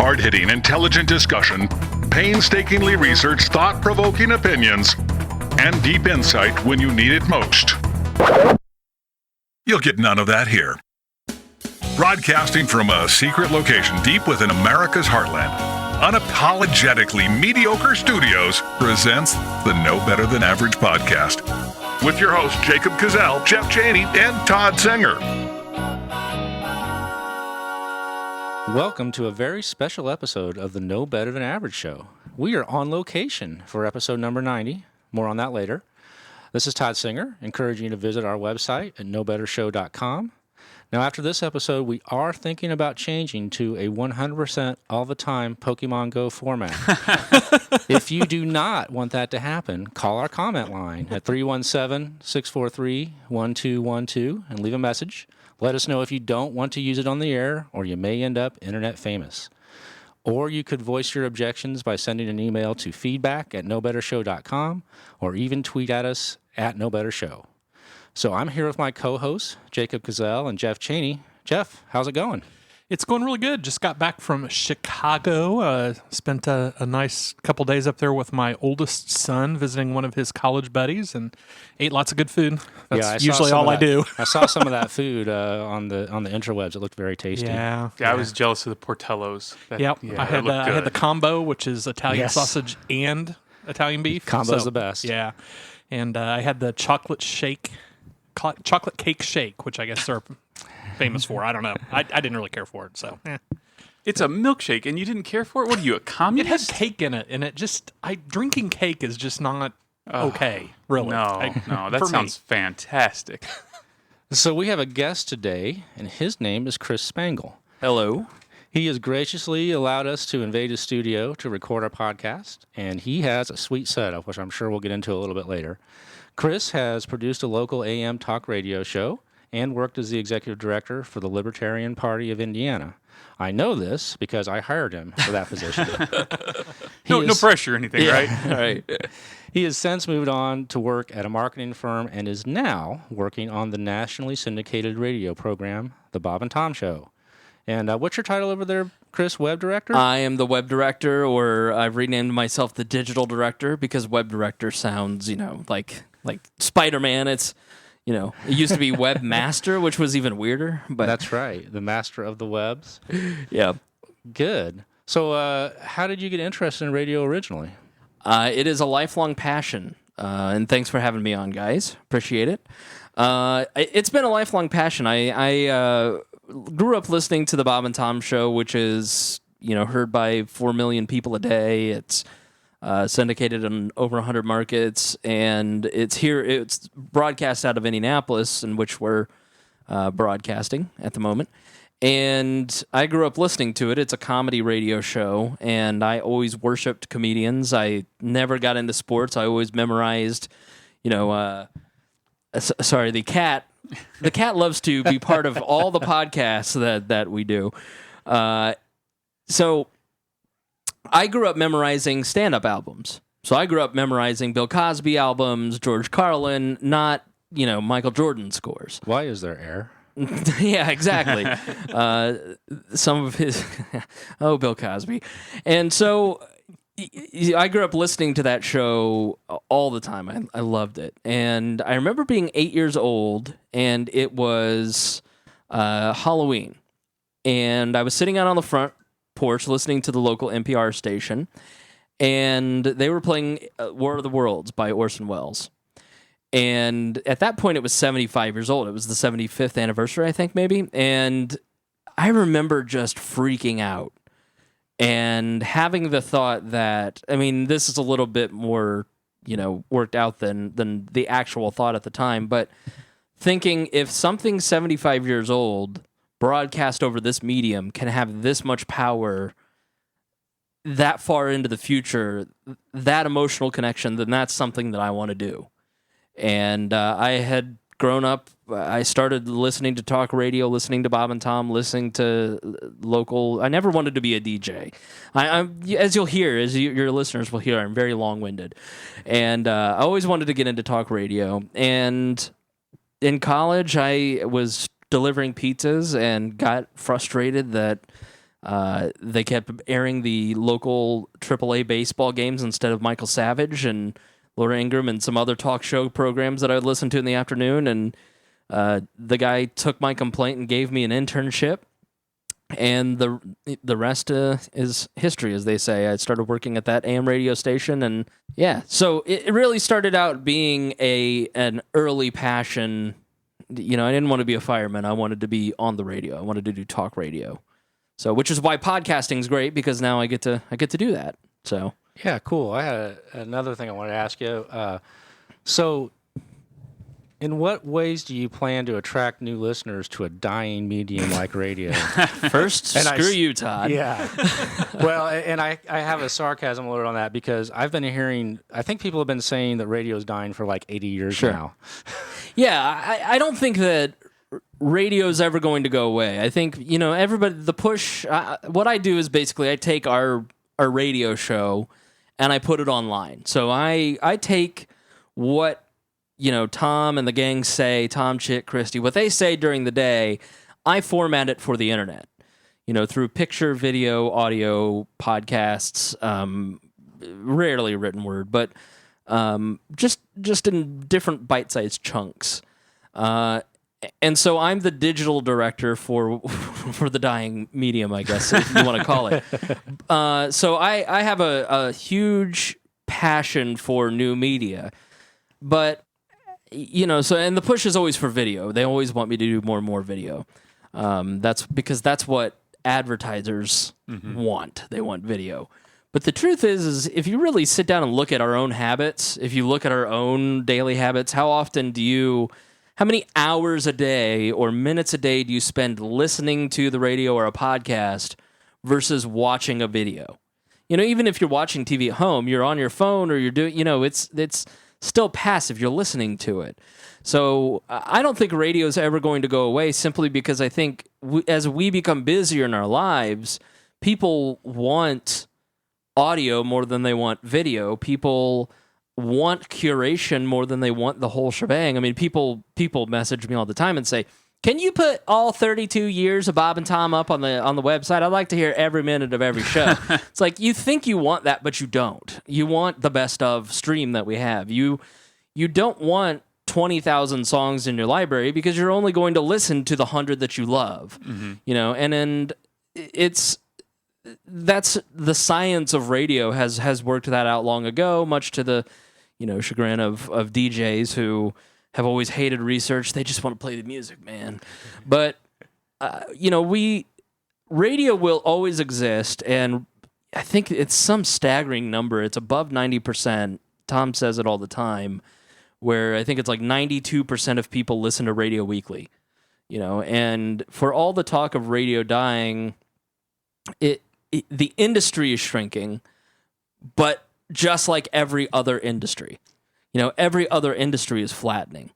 Hard-hitting, intelligent discussion, painstakingly researched, thought-provoking opinions, and deep insight when you need it most. You'll get none of that here. Broadcasting from a secret location deep within America's heartland, Unapologetically Mediocre Studios presents the No Better Than Average podcast with your hosts Jacob Cazell, Jeff Cheney, and Todd Singer. Welcome to a very special episode of the No Better Than Average show. We are on location for episode number 90. More on that later. This is Todd Singer, encouraging you to visit our website at nobettershow.com. Now, after this episode, we are thinking about changing to a 100% all-the-time Pokemon Go format. If you do not want that to happen, call our comment line at 317-643-1212 and leave a message. Let us know if you don't want to use it on the air, or you may end up internet famous. Or you could voice your objections by sending an email to feedback@nobettershow.com, or even tweet at us at nobettershow. So I'm here with my co-hosts, Jacob Cazell and Jeff Cheney. Jeff, how's it going? It's going really good. Just got back from Chicago. Spent a nice couple days up there with my oldest son, visiting one of his college buddies, and ate lots of good food. That's usually all I do. I saw some of that food on the interwebs. It looked very tasty. Yeah, I was jealous of the Portellos. I had the combo, which is Italian sausage and Italian beef. Combo's the best. Yeah, and I had the chocolate cake shake, which I guess they're famous for. I don't know. I didn't really care for it, so. It's a milkshake, and you didn't care for it? What are you, a It communist? has cake in it, and it just, drinking cake is just not okay, really. No, that sounds fantastic. So we have a guest today, and his name is Chris Spangle. Hello. He has graciously allowed us to invade his studio to record our podcast, and he has a sweet setup, which I'm sure we'll get into a little bit later. Chris has produced a local AM talk radio show and worked as the executive director for the Libertarian Party of Indiana. I know this because I hired him for that position. No pressure or anything, right? Right. He has since moved on to work at a marketing firm and is now working on the nationally syndicated radio program, The Bob and Tom Show. And what's your title over there, Chris? Web director? I am the web director, or I've renamed myself the digital director because web director sounds, like Spider-Man. It's, it used to be webmaster, which was even weirder. But That's right. The master of the webs. yeah. Good. So how did you get interested in radio originally? It is a lifelong passion, and thanks for having me on, guys. Appreciate it. It's been a lifelong passion. I grew up listening to the Bob and Tom Show, which is, heard by 4 million people a day. It's syndicated in over 100 markets, and it's broadcast out of Indianapolis, in which we're broadcasting at the moment. And I grew up listening to it. It's a comedy radio show, and I always worshipped comedians. I never got into sports. I always memorized, sorry, the cat. The cat loves to be part of all the podcasts that we do. So I grew up memorizing stand-up albums. So I grew up memorizing Bill Cosby albums, George Carlin, not, Michael Jordan scores. Why is there air? Yeah, exactly. Some of his... Bill Cosby. And so I grew up listening to that show all the time. I loved it. And I remember being 8 years old, and it was Halloween. And I was sitting out on the front porch listening to the local NPR station, and they were playing War of the Worlds by Orson Welles. And at that point, it was 75 years old. It was the 75th anniversary, I think, maybe. And I remember just freaking out and having the thought that, this is a little bit more, worked out than the actual thought at the time. But thinking if something 75 years old broadcast over this medium can have this much power that far into the future, that emotional connection, then that's something that I want to do. And I had grown up, I started listening to talk radio, listening to Bob and Tom, listening to local. I never wanted to be a DJ. As you'll hear, your listeners will hear, I'm very long-winded. And I always wanted to get into talk radio. And in college, I was delivering pizzas and got frustrated that They kept airing the local AAA baseball games instead of Michael Savage and Laura Ingraham and some other talk show programs that I would listen to in the afternoon. And the guy took my complaint and gave me an internship. And the rest is history, as they say. I started working at that AM radio station, and yeah. So it really started out being an early passion. I didn't want to be a fireman. I wanted to be on the radio. I wanted to do talk radio. So, which is why podcasting's great, because now I get to do that. So yeah, cool. I had another thing I wanted to ask you. So, in what ways do you plan to attract new listeners to a dying medium like radio? First, screw you, Todd. Yeah. Well, and I have a sarcasm alert on that, because I've been hearing, I think people have been saying that radio is dying for like 80 years now. Yeah, I don't think that radio's ever going to go away. I think, everybody, the push, what I do is basically I take our radio show and I put it online. So I take what Tom and the gang say, Tom, Chit, Christy, what they say during the day, I format it for the internet, through picture, video, audio, podcasts, rarely written word, but just in different bite-sized chunks. And so I'm the digital director for the dying medium, I guess, if you want to call it. So I have a huge passion for new media, but and the push is always for video. They always want me to do more and more video. That's because that's what advertisers want. They want video. But the truth is if you really sit down and look at our own habits, if you look at our own daily habits, how many hours a day or minutes a day do you spend listening to the radio or a podcast versus watching a video? Even if you're watching TV at home, you're on your phone or you're doing, it's still passive. You're listening to it. So I don't think radio is ever going to go away, simply because I think as we become busier in our lives, people want audio more than they want video. People want curation more than they want the whole shebang. I mean, people message me all the time and say, "Can you put all 32 years of Bob and Tom up on the website? I'd like to hear every minute of every show." It's like, you think you want that, but you don't. You want the best of stream that we have. You don't want 20,000 songs in your library, because you're only going to listen to the 100 that you love. And that's the science of radio has worked that out long ago, much to the chagrin of DJs who have always hated research. They just want to play the music, man. But radio will always exist, and I think it's some staggering number. It's above 90%. Tom says it all the time, where I think it's like 92% of people listen to radio weekly. And for all the talk of radio dying, the industry is shrinking, but just like every other industry, every other industry is flattening,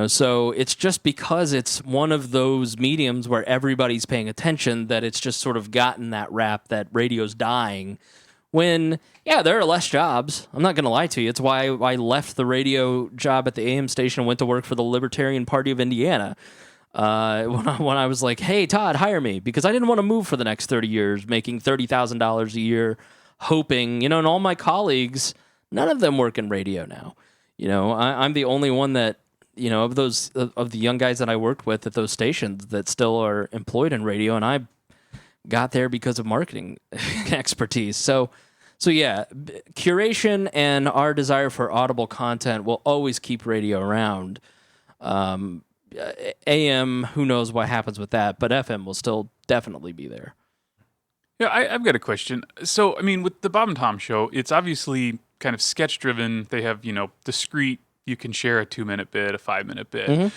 so it's just because it's one of those mediums where everybody's paying attention that it's just sort of gotten that rap that radio's dying, when, there are less jobs. I'm not going to lie to you. It's why I left the radio job at the AM station and went to work for the Libertarian Party of Indiana. When I was like, "Hey, Todd, hire me," because I didn't want to move for the next 30 years, making $30,000 a year, hoping, and all my colleagues, none of them work in radio now. I'm the only one that, of the young guys that I worked with at those stations that still are employed in radio, and I got there because of marketing expertise. So yeah, curation and our desire for audible content will always keep radio around. AM, who knows what happens with that, but FM will still definitely be there. Yeah, I've got a question. So, I mean, with the Bob and Tom show, it's obviously kind of sketch-driven. They have, discrete, you can share a 2-minute bit, a 5-minute bit.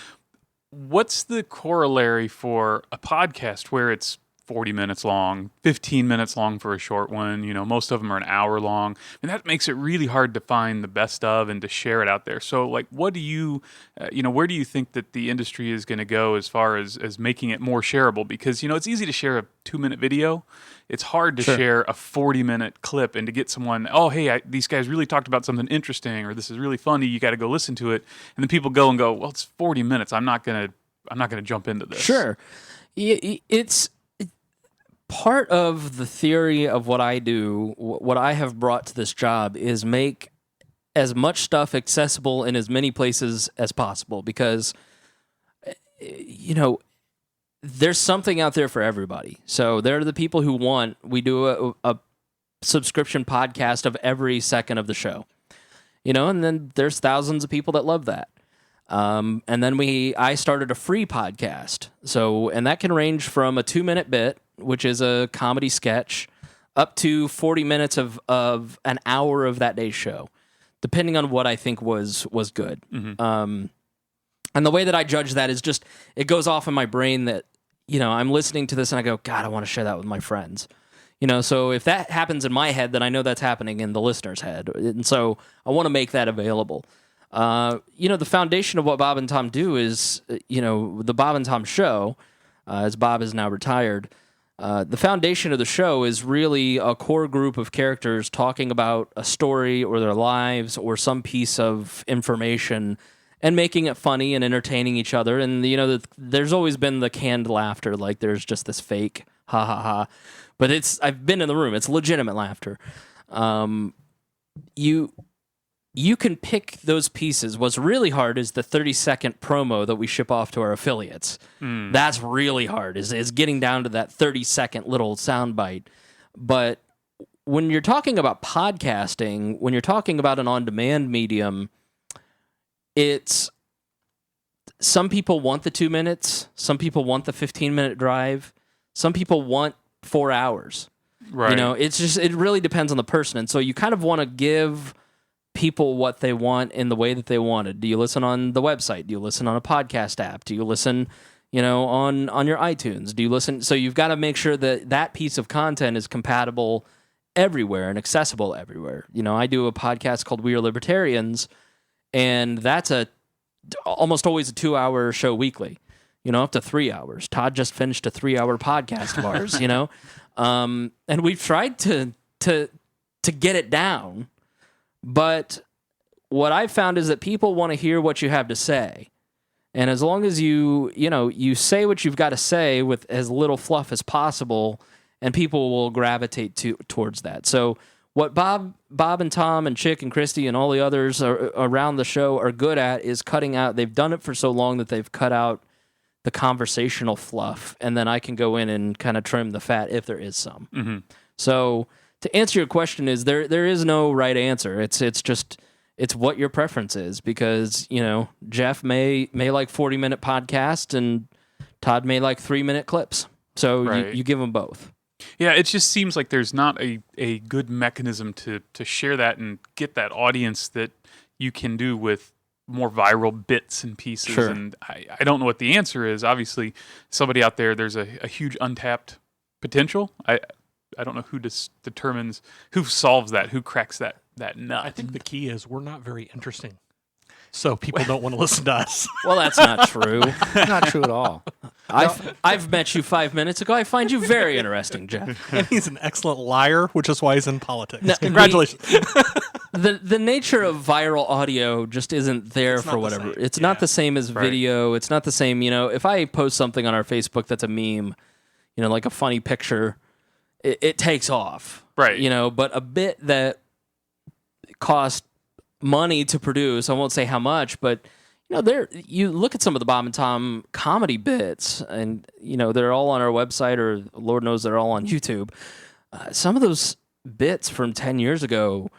What's the corollary for a podcast where it's 40 minutes long, 15 minutes long for a short one? Most of them are an hour long. And that makes it really hard to find the best of and to share it out there. So, like, what do you, where do you think that the industry is going to go as far as making it more shareable? Because, it's easy to share a 2-minute video. It's hard to share a 40-minute clip and to get someone, "Oh, hey, these guys really talked about something interesting," or "This is really funny. You got to go listen to it." And then people go, "Well, it's 40 minutes. I'm not gonna jump into this." Sure, it's part of the theory of what I do, what I have brought to this job, is make as much stuff accessible in as many places as possible, because, there's something out there for everybody. So there are the people who we do a subscription podcast of every second of the show, and then there's thousands of people that love that. And then I started a free podcast. And that can range from a 2-minute bit, which is a comedy sketch, up to 40 minutes of an hour of that day's show, depending on what I think was good. Mm-hmm. And the way that I judge that is just, it goes off in my brain that, I'm listening to this and I go, God, I want to share that with my friends. So if that happens in my head, then I know that's happening in the listener's head. And so I want to make that available. The foundation of what Bob and Tom do is, the Bob and Tom show, as Bob is now retired. The foundation of the show is really a core group of characters talking about a story or their lives or some piece of information and making it funny and entertaining each other. And, there's always been the canned laughter, like there's just this fake ha ha ha. But I've been in the room. It's legitimate laughter. You can pick those pieces. What's really hard is the 30-second promo that we ship off to our affiliates. That's really hard, is getting down to that 30-second little soundbite. But when you're talking about podcasting, when you're talking about an on-demand medium, some people want the 2 minutes, some people want the 15-minute drive, some people want 4 hours. Right. It really depends on the person. And so you kind of want to give people what they want in the way that they want it. Do you listen on the website? Do you listen on a podcast app? Do you listen, on your iTunes? Do you listen? So you've got to make sure that piece of content is compatible everywhere and accessible everywhere. I do a podcast called We Are Libertarians, and that's almost always a 2-hour show weekly, up to 3 hours. Todd just finished a 3-hour podcast of ours, and we've tried to get it down. But what I've found is that people want to hear what you have to say. And as long as you say what you've got to say with as little fluff as possible, and people will gravitate towards that. So what Bob and Tom and Chick and Christy and all the others around the show are good at is cutting out. They've done it for so long that they've cut out the conversational fluff, and then I can go in and kind of trim the fat if there is some. Mm-hmm. So to answer your question, there is no right answer. It's what your preference is, because Jeff may like 40-minute podcasts and Todd may like 3-minute clips. So right. you give them both. Yeah, it just seems like there's not a good mechanism to share that and get that audience that you can do with more viral bits and pieces. Sure. And I don't know what the answer is. Obviously, somebody out there, there's a huge untapped potential. I don't know who determines, who solves that, who cracks that nut. I think the key is we're not very interesting, so people don't want to listen to us. Well, that's not true. Not true at all. I've met you 5 minutes ago. I find you very interesting, Jeff. And he's an excellent liar, which is why he's in politics. No, congratulations. The nature of viral audio just isn't there for whatever. It's not the same as video. It's not the same. If I post something on our Facebook that's a meme, like a funny picture, it takes off. Right. But a bit that cost money to produce, I won't say how much, but you look at some of the Bob and Tom comedy bits, and they're all on our website, or Lord knows they're all on YouTube. Some of those bits from 10 years ago,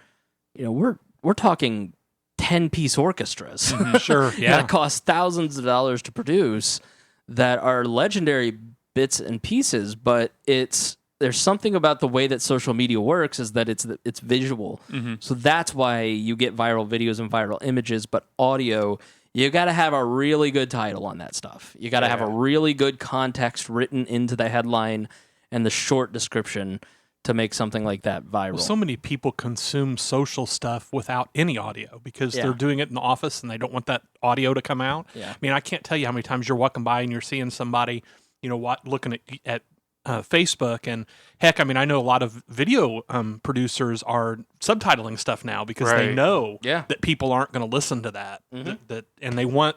we're talking 10-piece orchestras. Mm-hmm, sure, yeah. That cost thousands of dollars to produce, that are legendary bits and pieces. But there's something about the way that social media works, is that it's visual. Mm-hmm. So that's why you get viral videos and viral images. But audio, you got to have a really good title on that stuff. You got to have a really good context written into the headline and the short description to make something like that viral. Well, so many people consume social stuff without any audio because they're doing it in the office and they don't want that audio to come out. Yeah. I mean, I can't tell you how many times you're walking by and you're seeing somebody, looking at Facebook, and heck, I mean, I know a lot of video producers are subtitling stuff now because they know that people aren't going to listen to that, and they want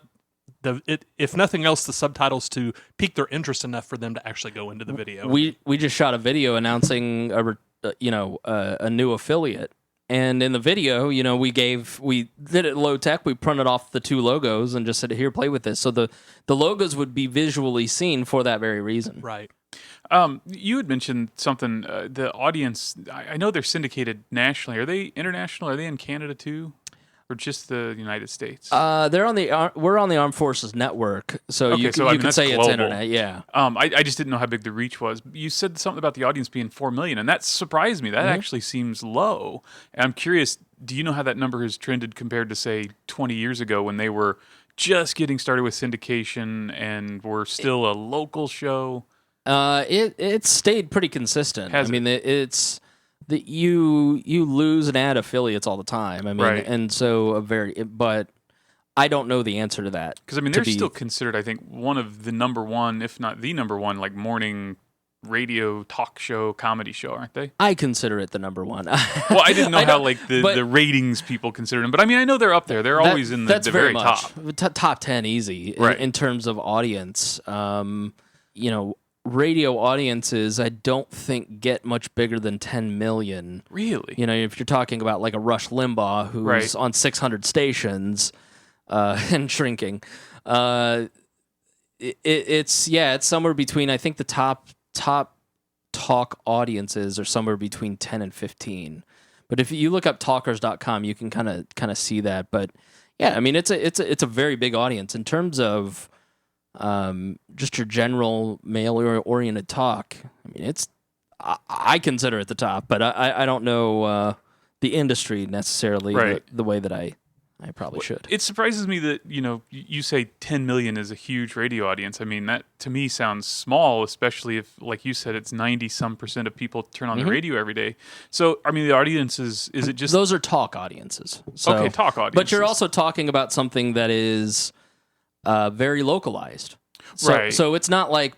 if nothing else, the subtitles to pique their interest enough for them to actually go into the video. We just shot a video announcing a new affiliate. And in the video, we did it low tech. We printed off the 2 logos and just said, "Here, play with this." So the logos would be visually seen for that very reason. Right. You had mentioned something. The audience, I know they're syndicated nationally. Are they international? Are they in Canada too, or just the United States? We're on the Armed Forces Network, so okay, you can say global. it's internet. Yeah. I just didn't know how big the reach was. You said something about the audience being 4 million, and that surprised me. That actually seems low. And I'm curious, do you know how that number has trended compared to, say, 20 years ago when they were just getting started with syndication and were still a local show? It stayed pretty consistent. Has it's that you lose and add affiliates all the time. I mean, Right. and so but I don't know the answer to that. Because, they're still considered, I think, one of the number one, if not the number one, like morning radio talk show, comedy show, aren't they? I consider it the number one. Well, I didn't know how like the ratings people consider them, but I know they're up there. They're always in the very top. Top 10 easy Right. in terms of audience. Radio audiences, I don't think get much bigger than 10 million. Really? If you're talking about like a Rush Limbaugh who's Right. on 600 stations and shrinking, it's somewhere between. I think the top talk audiences are somewhere between 10 and 15. But if you look up talkers.com, you can kind of see that. But yeah, it's a very big audience in terms of just your general male-oriented talk. I consider it the top, but I don't know the industry necessarily Right. the way that I probably should. It surprises me that, you say 10 million is a huge radio audience. That to me sounds small, especially if, like you said, it's 90% of people turn on the radio every day. So, the audience is it just... Those are talk audiences. So, okay, talk audiences. But you're also talking about something that is very localized. Right. So it's not like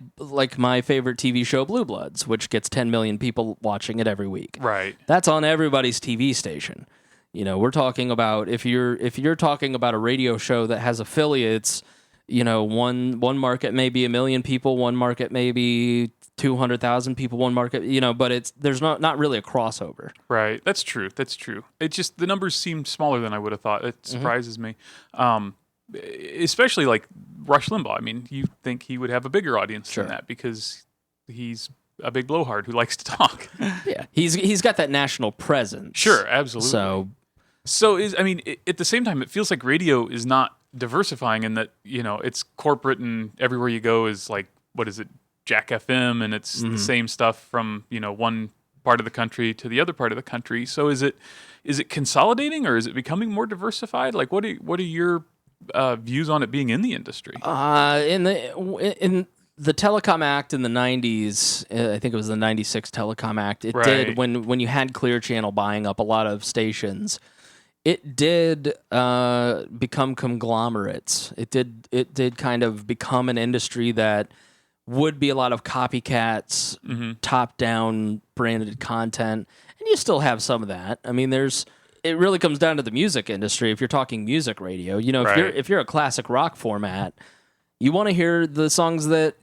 my favorite TV show, Blue Bloods, which gets 10 million people watching it every week. Right. That's on everybody's TV station. We're talking about if you're talking about a radio show that has affiliates, one market may be 1 million people, one market may be 200,000 people, one market, but there's not really a crossover. Right. That's true. It just, the numbers seem smaller than I would have thought. It surprises me. Especially like Rush Limbaugh. You think he would have a bigger audience than that because he's a big blowhard who likes to talk. Yeah. He's got that national presence. Sure, absolutely. So at the same time, it feels like radio is not diversifying in that, it's corporate and everywhere you go is like, what is it, Jack FM, and it's the same stuff from, one part of the country to the other part of the country. So is it consolidating or is it becoming more diversified? Like, what are your views on it being in the industry? In the Telecom Act in the 90s, I think it was the 96 Telecom Act, it did, when you had Clear Channel buying up a lot of stations, it did become conglomerates. It did kind of become an industry that would be a lot of copycats, top-down branded content, and you still have some of that. It really comes down to the music industry. If you're talking music radio, if you're a classic rock format, you want to hear the songs that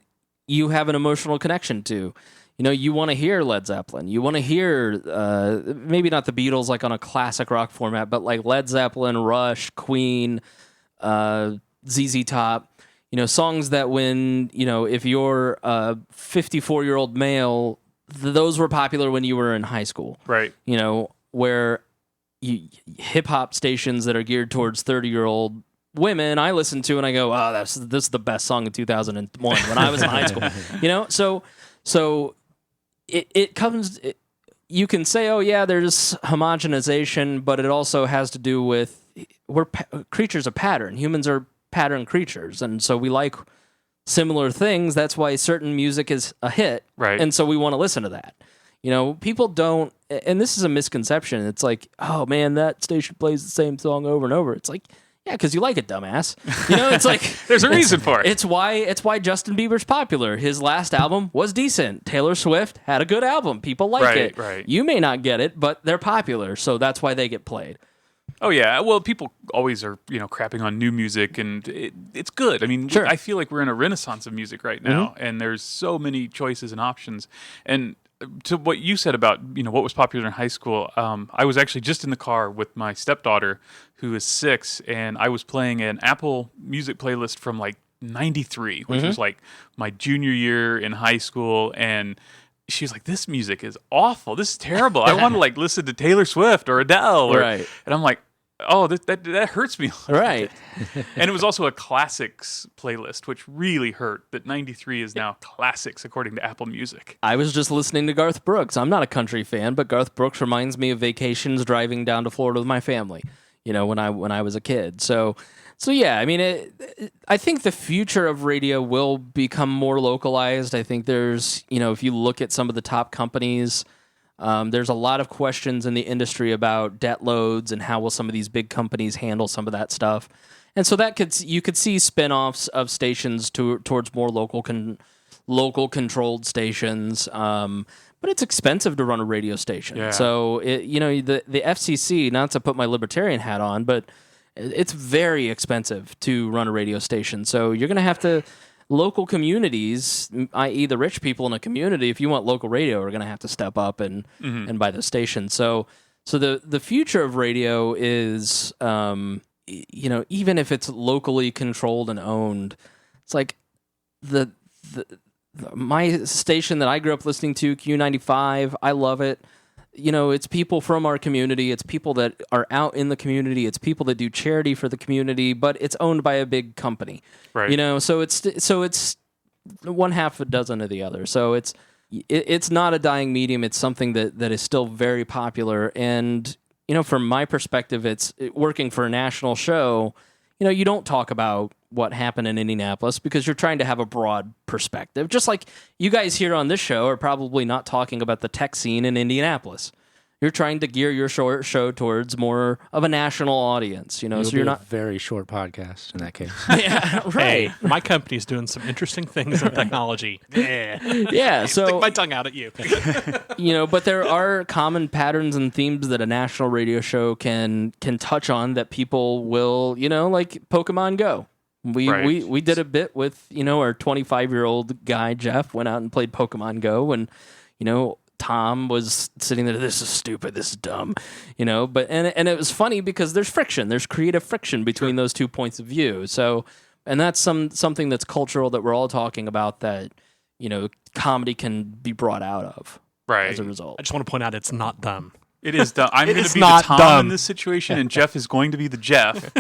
you have an emotional connection to. You want to hear Led Zeppelin. You want to hear maybe not the Beatles like on a classic rock format, but like Led Zeppelin, Rush, Queen, ZZ Top. Songs that when if you're a 54-year-old male, those were popular when you were in high school. Right. Where hip hop stations that are geared towards 30-year-old women, I listen to and I go, "Oh, this is the best song in 2001 when I was in high school." So it comes. You can say, "Oh yeah, there's homogenization," but it also has to do with we're creatures of pattern. Humans are pattern creatures, and so we like similar things. That's why certain music is a hit, right? And so we want to listen to that. People don't, and this is a misconception. It's like, "Oh man, that station plays the same song over and over." It's like, yeah, because you like it, dumbass. It's like there's a reason for it. It's why Justin Bieber's popular. His last album was decent. Taylor Swift had a good album. People like it. Right. You may not get it, but they're popular, so that's why they get played. Oh yeah, well, people always are, crapping on new music, and it's good. I mean, Sure. I feel like we're in a renaissance of music right now, and there's so many choices and options. And to what you said about what was popular in high school, I was actually just in the car with my stepdaughter, who is 6, and I was playing an Apple Music playlist from like '93, which was like my junior year in high school, and she was like, "This music is awful. This is terrible. I want to like listen to Taylor Swift or Adele." Right. And I'm like, "Oh, that hurts me." Right. And it was also a classics playlist, which really hurt that '93 is now classics according to Apple Music. I was just listening to Garth Brooks. I'm not a country fan, but Garth Brooks reminds me of vacations driving down to Florida with my family, when I was a kid. So yeah, I mean, I think the future of radio will become more localized. I think there's, if you look at some of the top companies, there's a lot of questions in the industry about debt loads and how will some of these big companies handle some of that stuff. And so you could see spinoffs of stations towards more local controlled stations. But it's expensive to run a radio station. Yeah. So the FCC, not to put my libertarian hat on, but it's very expensive to run a radio station. So you're going to have to, local communities, i.e. the rich people in a community, if you want local radio, are going to have to step up and buy the station. So the future of radio is, even if it's locally controlled and owned, it's like my station that I grew up listening to, Q95, I love it. It's people from our community. It's people that are out in the community. It's people that do charity for the community, but it's owned by a big company. Right. So it's one half a dozen of the other. So it's not a dying medium. It's something that is still very popular. And, from my perspective, it's working for a national show. You don't talk about what happened in Indianapolis because you're trying to have a broad perspective. Just like you guys here on this show are probably not talking about the tech scene in Indianapolis. You're trying to gear your show towards more of a national audience, so you're not a very short podcast in that case. Yeah, right. Hey, my company's doing some interesting things in technology. Yeah, so Stick my tongue out at you. But there are common patterns and themes that a national radio show can touch on that people will, like Pokemon Go. We did a bit with, our 25-year-old guy, Jeff, went out and played Pokemon Go, and, Tom was sitting there, this is stupid, this is dumb, but and it was funny because there's creative friction between those 2 points of view. So, and that's something that's cultural that we're all talking about that, comedy can be brought out of as a result. I just want to point out it's not dumb. It is dumb. I'm going to be the not Tom dumb. in this situation, and Jeff is going to be the Jeff.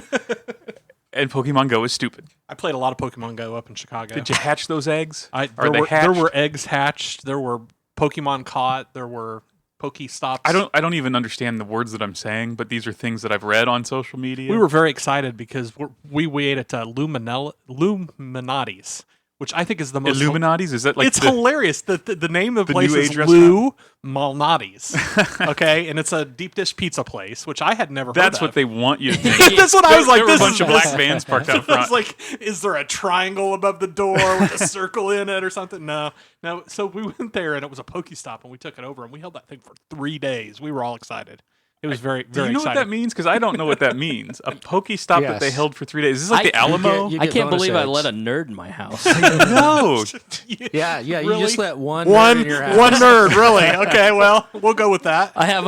And Pokemon Go is stupid. I played a lot of Pokemon Go up in Chicago. Did you hatch those eggs? There were eggs hatched. There were Pokemon caught. There were Pokestops. I don't even understand the words that I'm saying, but these are things that I've read on social media. We were very excited because we ate at Illuminati's, which I think is the most Illuminati's. Is that like it's hilarious. The name of the place New is Age restaurant? Malnati's. Okay, and it's a deep dish pizza place, which I had never heard That's of. what they want you to think. That's what I was like. There were a This bunch is of black vans parked out I front. was like, is there a triangle above the door with a circle in it or something? No. So we went there and it was a Pokestop and we took it over and we held that thing for 3 days. We were all excited. It was very, Do very you know exciting. what that means? Because I don't know what that means. A Pokestop that they Yes. held for 3 days. Is this like the Alamo? You I get can't bonus believe I eggs. let a nerd in my house. No. Yeah, you Really? just let one nerd in your house. One nerd, really? Okay, well, we'll go with that. I have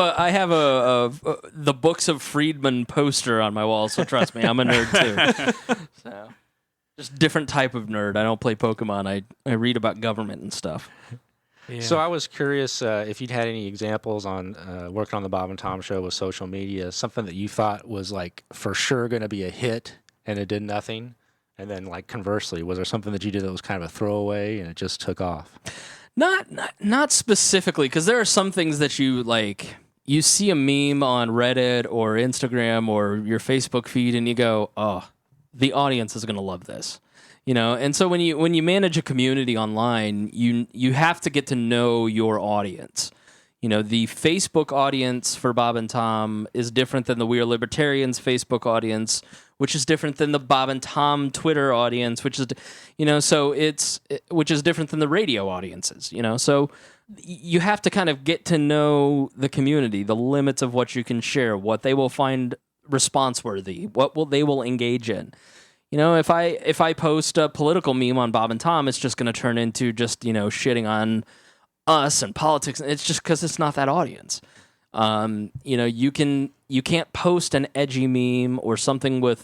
a the Books of Friedman poster on my wall, so trust me, I'm a nerd too. So, just different type of nerd. I don't play Pokemon. I read about government and stuff. Yeah. So I was curious if you'd had any examples on working on the Bob and Tom show with social media, something that you thought was like for sure going to be a hit and it did nothing. And then like conversely, was there something that you did that was kind of a throwaway and it just took off? Not specifically, because there are some things that you like. You see a meme on Reddit or Instagram or your Facebook feed, and you go, "Oh, the audience is going to love this." And so when you manage a community online, you have to get to know your audience. The Facebook audience for Bob and Tom is different than the We Are Libertarians Facebook audience, which is different than the Bob and Tom Twitter audience, which is, which is different than the radio audiences. So you have to kind of get to know the community, the limits of what you can share, what they will find response worthy? What will they engage in? You know, if I post a political meme on Bob and Tom, it's just going to turn into just, you know, shitting on us and politics. It's just because it's not that audience. You know, you can't post an edgy meme or something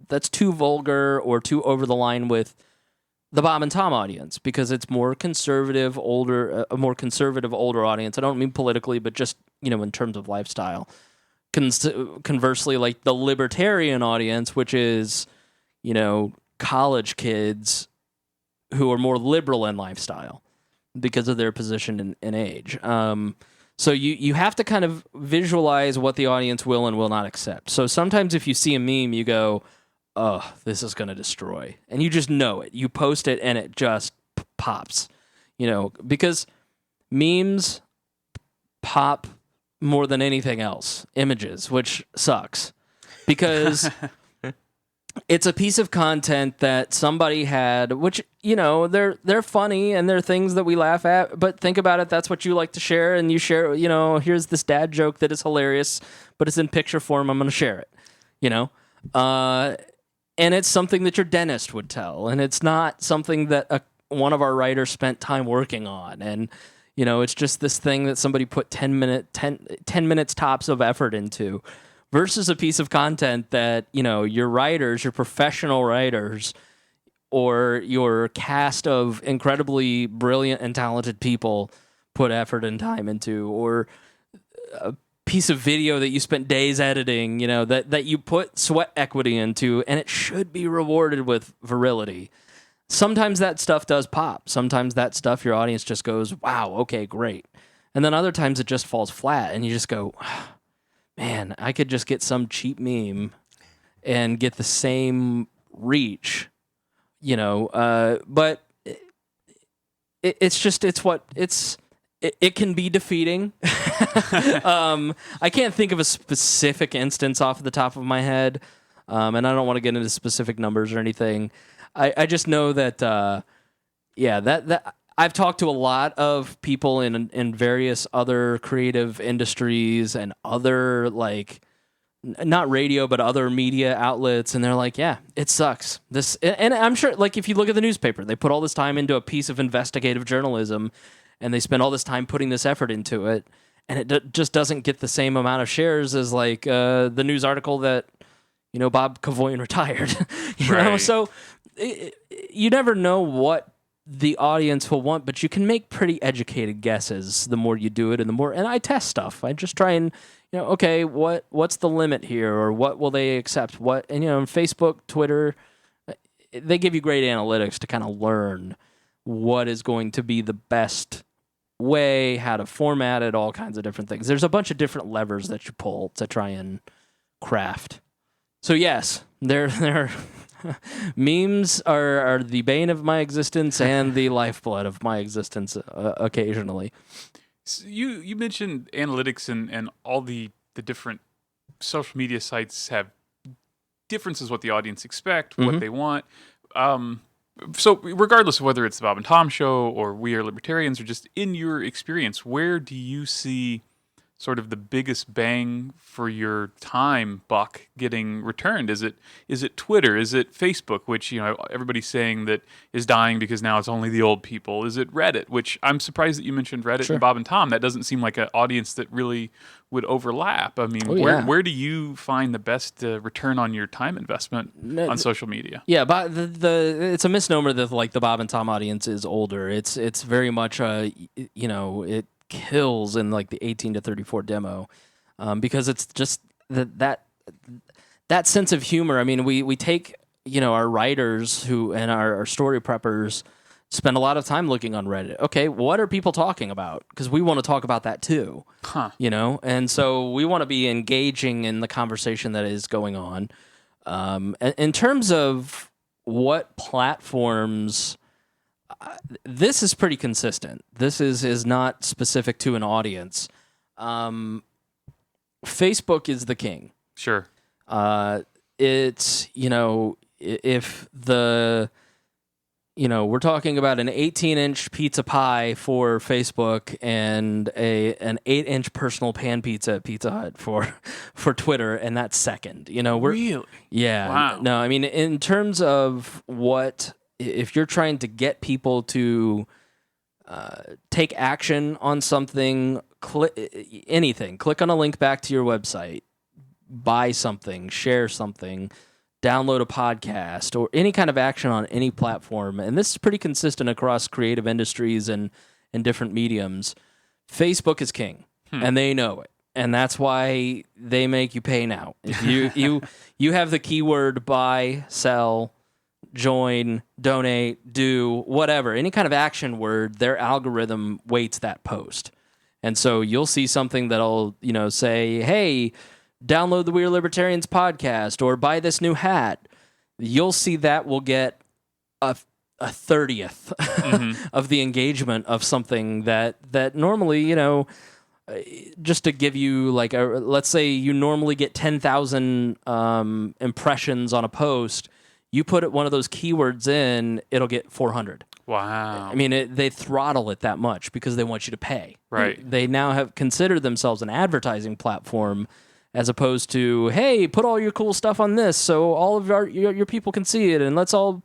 that's too vulgar or too over the line with the Bob and Tom audience, because it's more conservative, older audience. I don't mean politically, but just, you know, in terms of lifestyle. Conversely, like the libertarian audience, which is, you know, college kids who are more liberal in lifestyle because of their position and age. So you have to kind of visualize what the audience will and will not accept. So sometimes if you see a meme, you go, oh, this is going to destroy. And you just know it. You post it and it just pops, you know, because memes pop more than anything else. Images, which sucks because it's a piece of content that somebody had, which, you know, they're funny and they're things that we laugh at, but think about it, that's what you like to share, and you share, you know, here's this dad joke that is hilarious, but it's in picture form, I'm going to share it, you know? And it's something that your dentist would tell, and it's not something that one of our writers spent time working on, and, you know, it's just this thing that somebody put 10 minutes tops of effort into, versus a piece of content that, you know, your writers, your professional writers, or your cast of incredibly brilliant and talented people put effort and time into, or a piece of video that you spent days editing, you know, that you put sweat equity into, and it should be rewarded with virility. Sometimes that stuff does pop. Sometimes that stuff your audience just goes, wow, okay, great. And then other times it just falls flat, and you just go, man, I could just get some cheap meme and get the same reach, you know, but it can be defeating. I can't think of a specific instance off the top of my head, and I don't want to get into specific numbers or anything. I just know that, that I've talked to a lot of people in various other creative industries and other, like, not radio, but other media outlets, and they're like, yeah, it sucks. And I'm sure, like, if you look at the newspaper, they put all this time into a piece of investigative journalism, and they spend all this time putting this effort into it, and it just doesn't get the same amount of shares as, like, the news article that, you know, Bob Cavoyan retired. you know, so you never know what the audience will want, but you can make pretty educated guesses the more you do it, and I test stuff. I just try and, you know, okay, what's the limit here, or what will they accept? And, you know, Facebook, Twitter, they give you great analytics to kind of learn what is going to be the best way, how to format it, all kinds of different things. There's a bunch of different levers that you pull to try and craft. So yes, they're memes are the bane of my existence and the lifeblood of my existence occasionally. So you mentioned analytics and all the different social media sites have differences what the audience expect, what they want. So regardless of whether it's the Bob and Tom Show or We Are Libertarians, or just in your experience, where do you see sort of the biggest bang for your time buck getting returned? Is it Twitter? Is it Facebook, which, you know, everybody's saying that is dying because now it's only the old people? Is it Reddit, which I'm surprised that you mentioned Reddit and Bob and Tom. That doesn't seem like an audience that really would overlap. I mean, where do you find the best return on your time investment on social media? Yeah, but it's a misnomer that, like, the Bob and Tom audience is older. It's very much you know, it kills in, like, the 18 to 34 demo, because it's just that sense of humor. I mean, we take, you know, our writers and our story preppers spend a lot of time looking on Reddit. Okay, what are people talking about? Because we want to talk about that too, you know? And so we want to be engaging in the conversation that is going on. In terms of what platforms, this is pretty consistent. This is not specific to an audience. Facebook is the king. Sure. It's, you know, if the we're talking about an 18-inch pizza pie for Facebook and an 8-inch personal pan pizza at Pizza Hut for Twitter, and that's second. Really? Yeah. Wow. No, I mean, in terms of if you're trying to get people to take action on something, anything, click on a link back to your website, buy something, share something, download a podcast, or any kind of action on any platform. And this is pretty consistent across creative industries and different mediums. Facebook is king, and they know it. And that's why they make you pay now. If you have the keyword buy, sell, join, donate, do, whatever, any kind of action word, their algorithm weights that post. And so you'll see something that'll, say, hey, download the We Are Libertarians podcast or buy this new hat. You'll see that will get a 30th of the engagement of something that normally, just to give you let's say you normally get 10,000 impressions on a post. You put one of those keywords in, it'll get 400. Wow. I mean, they throttle it that much because they want you to pay. Right. They now have considered themselves an advertising platform as opposed to, hey, put all your cool stuff on this so all of your people can see it, and let's all,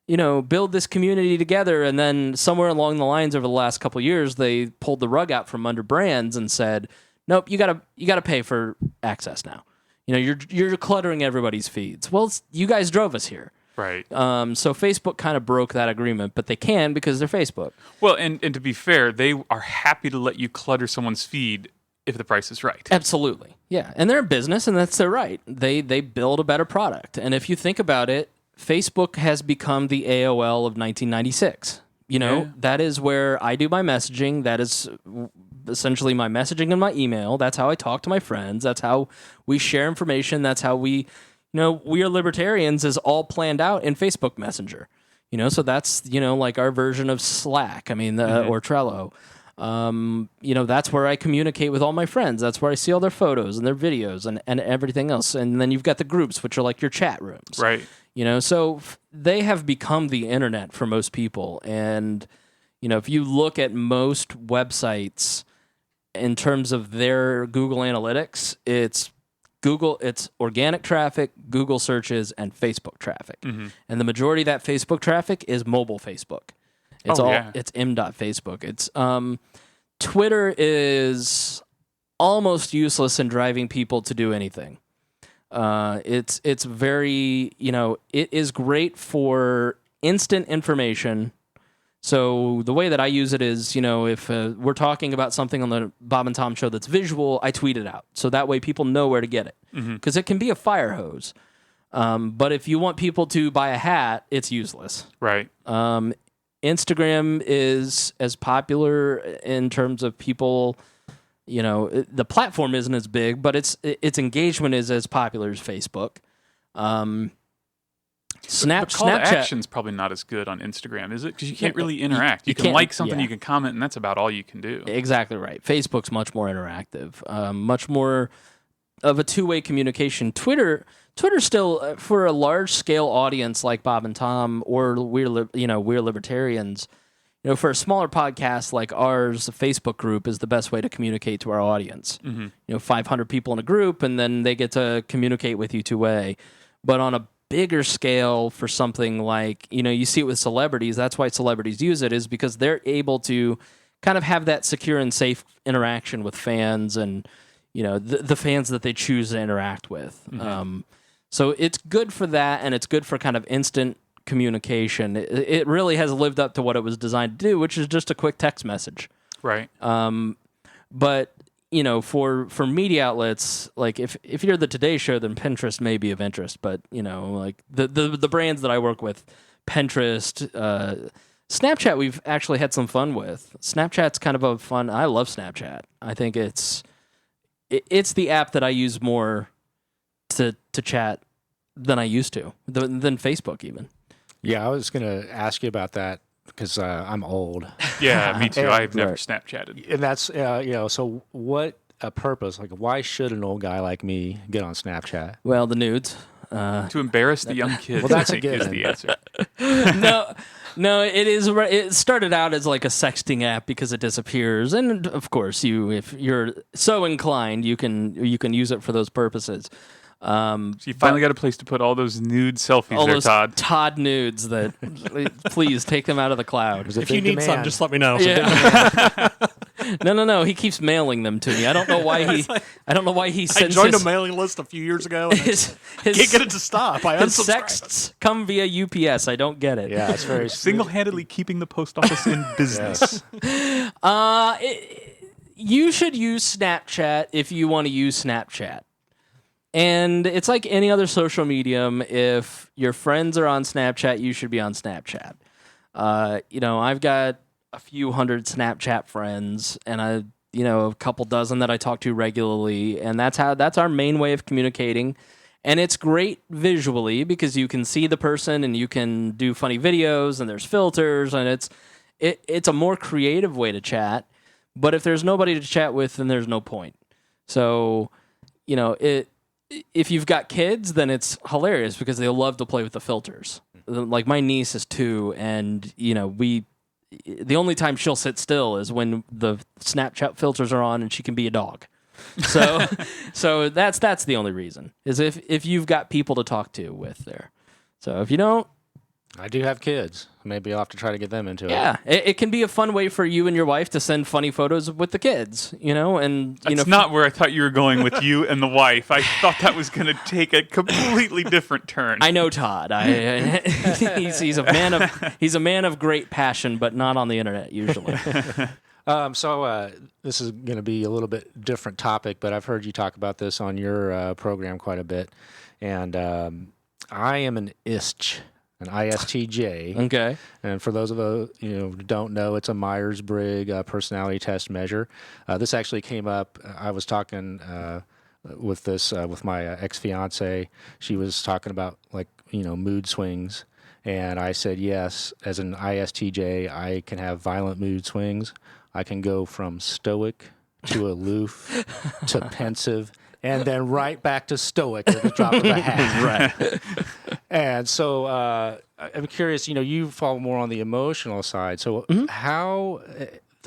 build this community together. And then somewhere along the lines over the last couple of years, they pulled the rug out from under brands and said, nope, you gotta pay for access now. You're cluttering everybody's feeds. Well, you guys drove us here. Right. So Facebook kind of broke that agreement, but they can because they're Facebook. Well, and to be fair, they are happy to let you clutter someone's feed if the price is right. Absolutely. Yeah. And they're a business, and that's their right. They build a better product. And if you think about it, Facebook has become the AOL of 1996. That is where I do my messaging. That is essentially my messaging and my email. That's how I talk to my friends. That's how we share information. That's how We Are Libertarians is all planned out in Facebook Messenger. So that's, like our version of Slack, or Trello. That's where I communicate with all my friends. That's where I see all their photos and their videos and everything else. And then you've got the groups, which are like your chat rooms. Right. So they have become the internet for most people. And, if you look at most websites in terms of their Google Analytics, it's organic traffic, Google searches, and Facebook traffic. Mm-hmm. And the majority of that Facebook traffic is mobile Facebook. It's m.facebook. It's Twitter is almost useless in driving people to do anything. It's very, it is great for instant information. So the way that I use it is, if we're talking about something on the Bob and Tom show that's visual, I tweet it out. So that way people know where to get it. Because it can be a fire hose. But if you want people to buy a hat, it's useless. Right. Instagram is as popular in terms of people, the platform isn't as big, but its engagement is as popular as Facebook. The call to action's probably not as good on Instagram, is it? Because you can't really interact. You can like something, you can comment, and that's about all you can do. Exactly right. Facebook's much more interactive, much more of a two-way communication. Twitter still, for a large-scale audience like Bob and Tom or We're Libertarians, for a smaller podcast like ours, a Facebook group is the best way to communicate to our audience. 500 people in a group, and then they get to communicate with you two-way. But on a bigger scale for something like, you see it with celebrities, that's why celebrities use it, is because they're able to kind of have that secure and safe interaction with fans and, the fans that they choose to interact with. So it's good for that, and it's good for kind of instant communication. It really has lived up to what it was designed to do, which is just a quick text message. Right. But for media outlets, like if you're the Today Show, then Pinterest may be of interest. But like the brands that I work with, Pinterest, Snapchat, we've actually had some fun with. Snapchat's kind of a fun. I love Snapchat. I think it's the app that I use more to chat than I used to, than Facebook even. Yeah, I was going to ask you about that because I'm old. Yeah, me too. I've never Snapchatted. And that's, so what a purpose, like why should an old guy like me get on Snapchat? Well, the nudes. To embarrass the young kids, Well, that's I a think, is given. the answer. No, it is. It started out as like a sexting app because it disappears, and of course, if you're so inclined, you can use it for those purposes. So you finally got a place to put all those nude selfies All there, those Todd. nudes that please take them out of the cloud. If you need some, just let me know. Yeah. No. He keeps mailing them to me. I don't know why he. I don't know why he I sends joined his, a mailing list a few years ago. And his, can't get it to stop. I his unsubscribed. sexts come via UPS. I don't get it. Yeah, it's very Single-handedly keeping the post office in business. You should use Snapchat if you want to use Snapchat. And it's like any other social medium. If your friends are on Snapchat, you should be on Snapchat. I've got a few hundred Snapchat friends, and a couple dozen that I talk to regularly, and that's our main way of communicating. And it's great visually because you can see the person and you can do funny videos, and there's filters, and it's a more creative way to chat. But if there's nobody to chat with, then there's no point. So, if you've got kids, then it's hilarious because they love to play with the filters. Like my niece is 2, and the only time she'll sit still is when the Snapchat filters are on and she can be a dog. So that's the only reason, is if you've got people to talk to with there. So if you don't, I do have kids. Maybe I'll have to try to get them into it. yeah, it can be a fun way for you and your wife to send funny photos with the kids, and That's not where I thought you were going with you and the wife. I thought that was going to take a completely different turn. I know Todd. He's a man of great passion, but not on the internet usually. So this is going to be a little bit different topic, but I've heard you talk about this on your program quite a bit, and I am an ISTJ. An ISTJ. Okay. And for those of who don't know, it's a Myers-Briggs personality test measure. This actually came up. I was talking with my ex-fiance. She was talking about mood swings, and I said yes. As an ISTJ, I can have violent mood swings. I can go from stoic to aloof to pensive, and then right back to stoic at the drop of a hat. Right. And so I'm curious, you fall more on the emotional side. So how,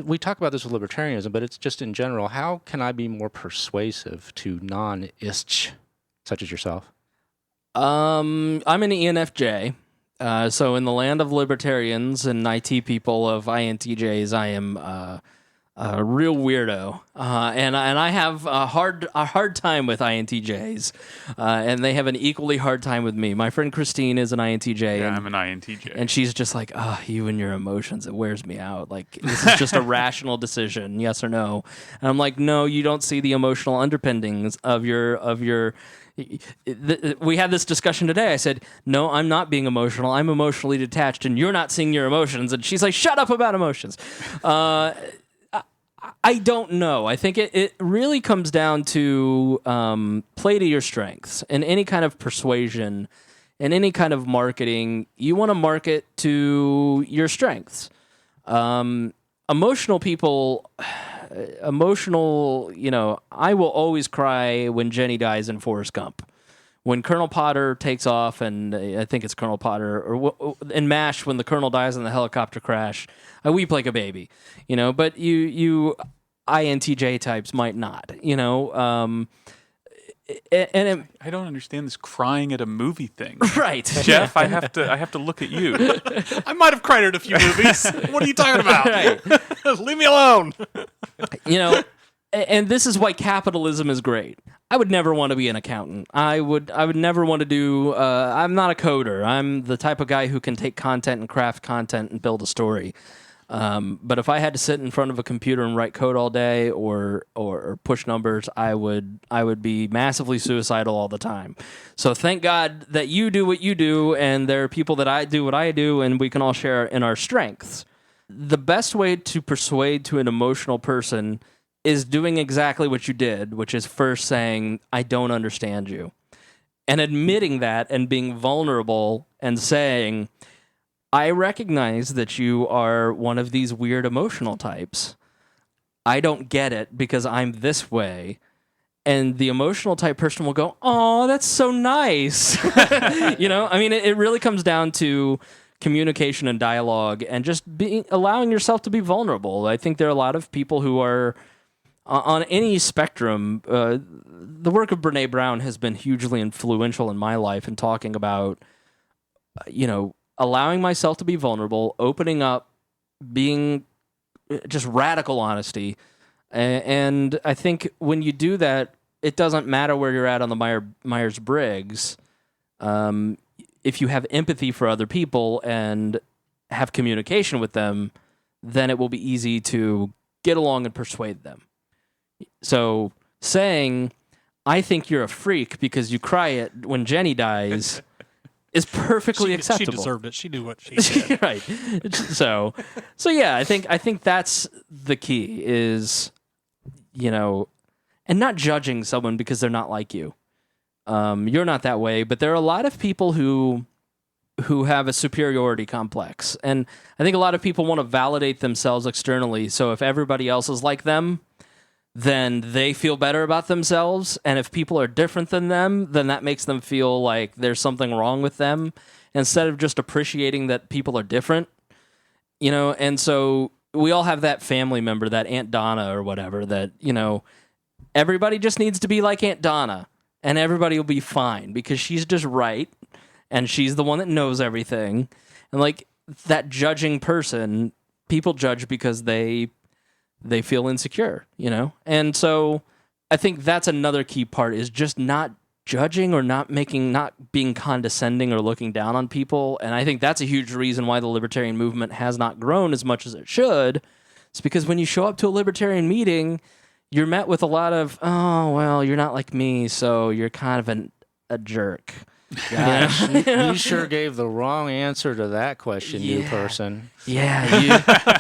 we talk about this with libertarianism, but it's just in general, how can I be more persuasive to non-ISTJ, such as yourself? I'm an ENFJ. So in the land of libertarians and IT people of INTJs, I am a real weirdo, and I have a hard time with INTJs, and they have an equally hard time with me. My friend Christine is an INTJ. Yeah, and, I'm an INTJ. and she's just like, you and your emotions, it wears me out. Like, this is just a rational decision, yes or no. And I'm like, no, you don't see the emotional underpinnings of your. We had this discussion today. I said, no, I'm not being emotional. I'm emotionally detached, and you're not seeing your emotions. And she's like, shut up about emotions. I don't know. I think it really comes down to play to your strengths. In any kind of persuasion, in any kind of marketing, you want to market to your strengths. Emotional people, I will always cry when Jenny dies in Forrest Gump. When Colonel Potter takes off, and I think it's Colonel Potter, or in MASH, when the Colonel dies in the helicopter crash, I weep like a baby, but you INTJ types might not, and I don't understand this crying at a movie thing. Right. Jeff, I have to look at you. I might have cried at a few movies. What are you talking about? Right. Leave me alone. And this is why capitalism is great. I would never want to be an accountant. I would never want to do. I'm not a coder. I'm the type of guy who can take content and craft content and build a story. But if I had to sit in front of a computer and write code all day or push numbers, I would be massively suicidal all the time. So thank God that you do what you do, and there are people that I do what I do, and we can all share in our strengths. The best way to persuade to an emotional person is doing exactly what you did, which is first saying, I don't understand you. And admitting that and being vulnerable and saying, I recognize that you are one of these weird emotional types. I don't get it because I'm this way. And the emotional type person will go, "Oh, that's so nice." I mean, it really comes down to communication and dialogue and just allowing yourself to be vulnerable. I think there are a lot of people who are on any spectrum. The work of Brene Brown has been hugely influential in my life in talking about, allowing myself to be vulnerable, opening up, being just radical honesty. And I think when you do that, it doesn't matter where you're at on the Myers-Briggs. If you have empathy for other people and have communication with them, then it will be easy to get along and persuade them. So saying, "I think you're a freak because you cry when Jenny dies," is perfectly acceptable. She deserved it. She knew what she did. Right. So yeah, I think that's the key is, and not judging someone because they're not like you. You're not that way, but there are a lot of people who have a superiority complex. And I think a lot of people want to validate themselves externally. So if everybody else is like them, then they feel better about themselves. And if people are different than them, then that makes them feel like there's something wrong with them instead of just appreciating that people are different. And so we all have that family member, that Aunt Donna or whatever, that, everybody just needs to be like Aunt Donna and everybody will be fine because she's just right and she's the one that knows everything. And like that judging person, people judge because they feel insecure, And so I think that's another key part is just not judging or not being condescending or looking down on people. And I think that's a huge reason why the libertarian movement has not grown as much as it should. It's because when you show up to a libertarian meeting, you're met with a lot of, "Oh, well, you're not like me, so you're kind of a jerk." Gosh, you sure gave the wrong answer to that question, new person. Yeah,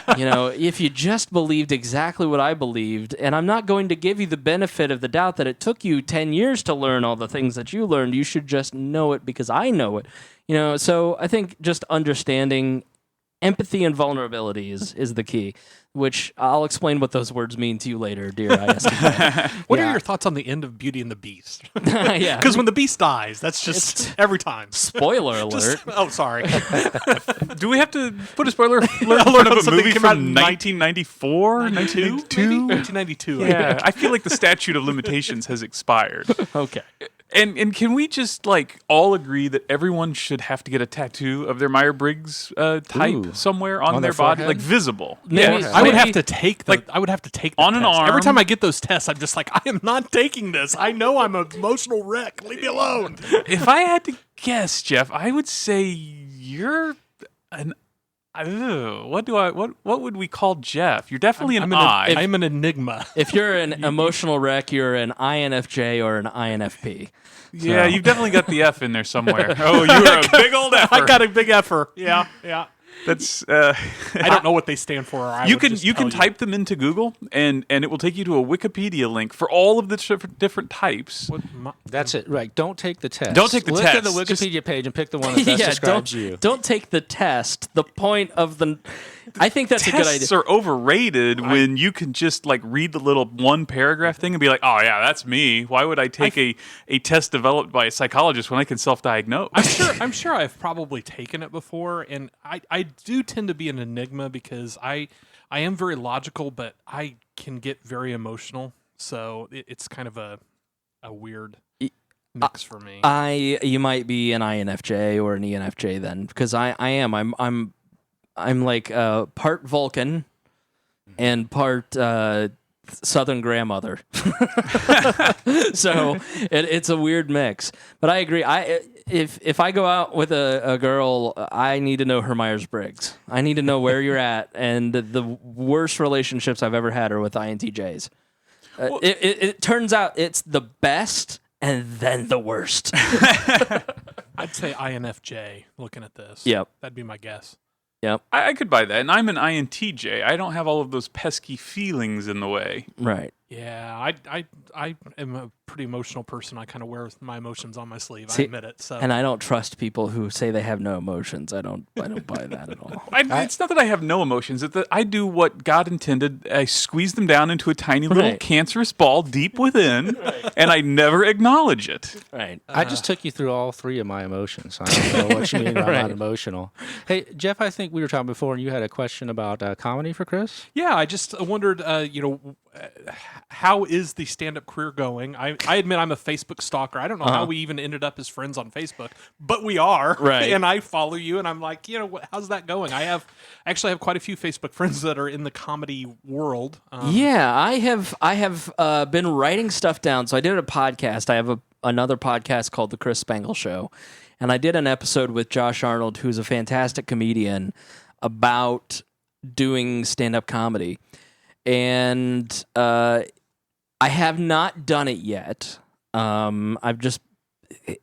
if you just believed exactly what I believed, and I'm not going to give you the benefit of the doubt that it took you 10 years to learn all the things that you learned, you should just know it because I know it. So I think just understanding empathy and vulnerability is the key, which I'll explain what those words mean to you later, dear ISTJ. What are your thoughts on the end of Beauty and the Beast? Yeah. Because when the Beast dies, that's just every time. Spoiler alert. Sorry. Do we have to put a spoiler alert of a movie from 1994? 1992. Yeah, I feel like the statute of limitations has expired. Okay. And can we just all agree that everyone should have to get a tattoo of their Myers-Briggs type somewhere on their body, forehead? visible? Yeah. I would have to take the on an test. arm. Every time I get those tests, I'm just like, I am not taking this. I know I'm an emotional wreck. Leave me alone. If I had to guess, Jeff, I would say you're an. What would we call Jeff? You're definitely an I. I'm an enigma. If you're an emotional wreck, you're an INFJ or an INFP. Yeah, you've definitely got the F in there somewhere. Oh, you're a big old F. I got a big effort. Yeah. That's. I don't know what they stand for. You can type them into Google, and it will take you to a Wikipedia link for all of the different types. That's it, right? Don't take the test. Don't take the Look test. at the Wikipedia page and pick the one that best describes you. Don't take the test. The point of the... I think that's a good idea. Tests are overrated when you can just read the little one paragraph thing and be like, "Oh yeah, that's me." Why would I take a test developed by a psychologist when I can self-diagnose? I'm sure I've probably taken it before, and I do tend to be an enigma because I am very logical, but I can get very emotional. So it's kind of a weird mix for me. You might be an INFJ or an ENFJ then, because I am. I'm like part Vulcan and part Southern grandmother. So it's a weird mix. But I agree. If I go out with a girl, I need to know her Myers-Briggs. I need to know where you're at. And the worst relationships I've ever had are with INTJs. It turns out it's the best and then the worst. I'd say INFJ looking at this. Yep. That'd be my guess. Yep. I could buy that. And I'm an INTJ. I don't have all of those pesky feelings in the way. Right. Yeah, I am a pretty emotional person. I kind of wear my emotions on my sleeve. See, I admit it. So, and I don't trust people who say they have no emotions. I don't buy that at all. It's not that I have no emotions. It's that I do what God intended. I squeeze them down into a tiny little cancerous ball deep within, and I never acknowledge it. Right. I just took you through all three of my emotions. I don't know what you mean by not emotional. Hey, Jeff, I think we were talking before, and you had a question about comedy for Chris? yeah, I just wondered, how is the stand-up career going? I admit I'm a Facebook stalker. I don't know how we even ended up as friends on Facebook, but we are. Right. And I follow you, and I'm like, how's that going? I actually have quite a few Facebook friends that are in the comedy world. Yeah, I have been writing stuff down. So I did a podcast. I have another podcast called The Chris Spangle Show, and I did an episode with Josh Arnold, who's a fantastic comedian, about doing stand-up comedy. And I have not done it yet.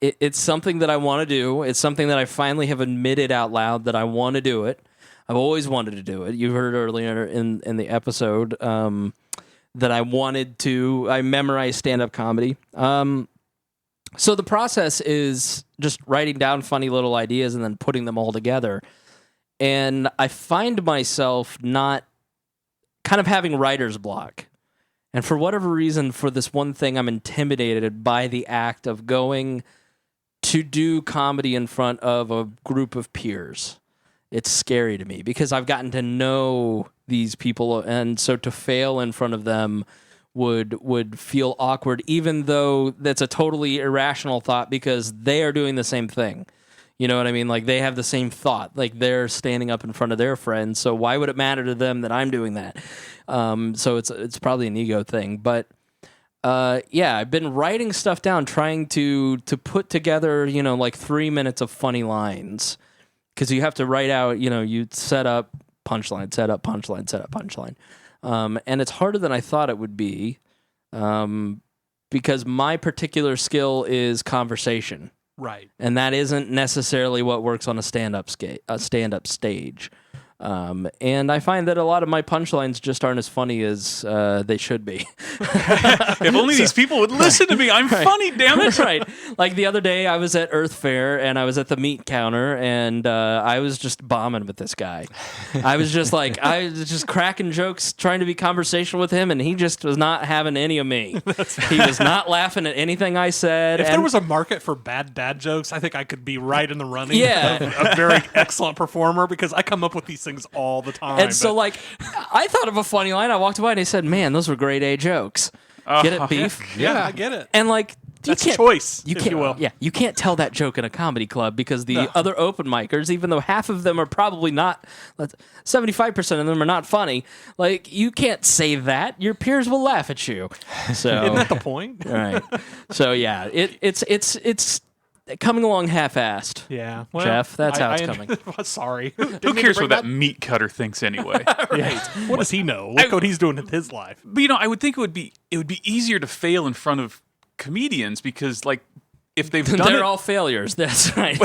It's something that I want to do. It's something that I finally have admitted out loud that I want to do it. I've always wanted to do it. You heard earlier in the episode that I memorized stand-up comedy. So the process is just writing down funny little ideas and then putting them all together. And I find myself not kind of having writer's block. And for whatever reason, for this one thing, I'm intimidated by the act of going to do comedy in front of a group of peers. It's scary to me because I've gotten to know these people, and so to fail in front of them would feel awkward, even though that's a totally irrational thought because they are doing the same thing. You know what I mean? Like, they have the same thought. Like, they're standing up in front of their friends, so why would it matter to them that I'm doing that? So it's probably an ego thing. But, yeah, I've been writing stuff down, trying to put together, like 3 minutes of funny lines. Because you have to write out, you set up punchline, set up punchline, set up punchline. And it's harder than I thought it would be because my particular skill is conversation. Right. And that isn't necessarily what works on a stand-up stage. And I find that a lot of my punchlines just aren't as funny as they should be. If only these people would listen to me. I'm funny, damn it. Right. Like the other day, I was at Earth Fair, and I was at the meat counter, and I was just bombing with this guy. I was just cracking jokes, trying to be conversational with him, and he just was not having any of me. He was not laughing at anything I said. If there was a market for bad dad jokes, I think I could be right in the running. Yeah. A very excellent performer because I come up with these things all the time. And so, I thought of a funny line. I walked by and he said, "Man, those were grade A jokes." Get it, beef? Yeah, I get it. And that's choice, you if can't, you will. Yeah, you can't tell that joke in a comedy club because the other open micers, even though half of them are probably not, 75% of them are not funny. Like, you can't say that. Your peers will laugh at you. So isn't that the point? Right. So yeah, it's coming along half-assed. Yeah, well, Jeff, that's how it's coming. Sorry. Who cares what that meat cutter thinks anyway? Right. What does he know? Look what he's doing with his life. But I would think it would be easier to fail in front of comedians because if they've done They're it, all failures. That's right.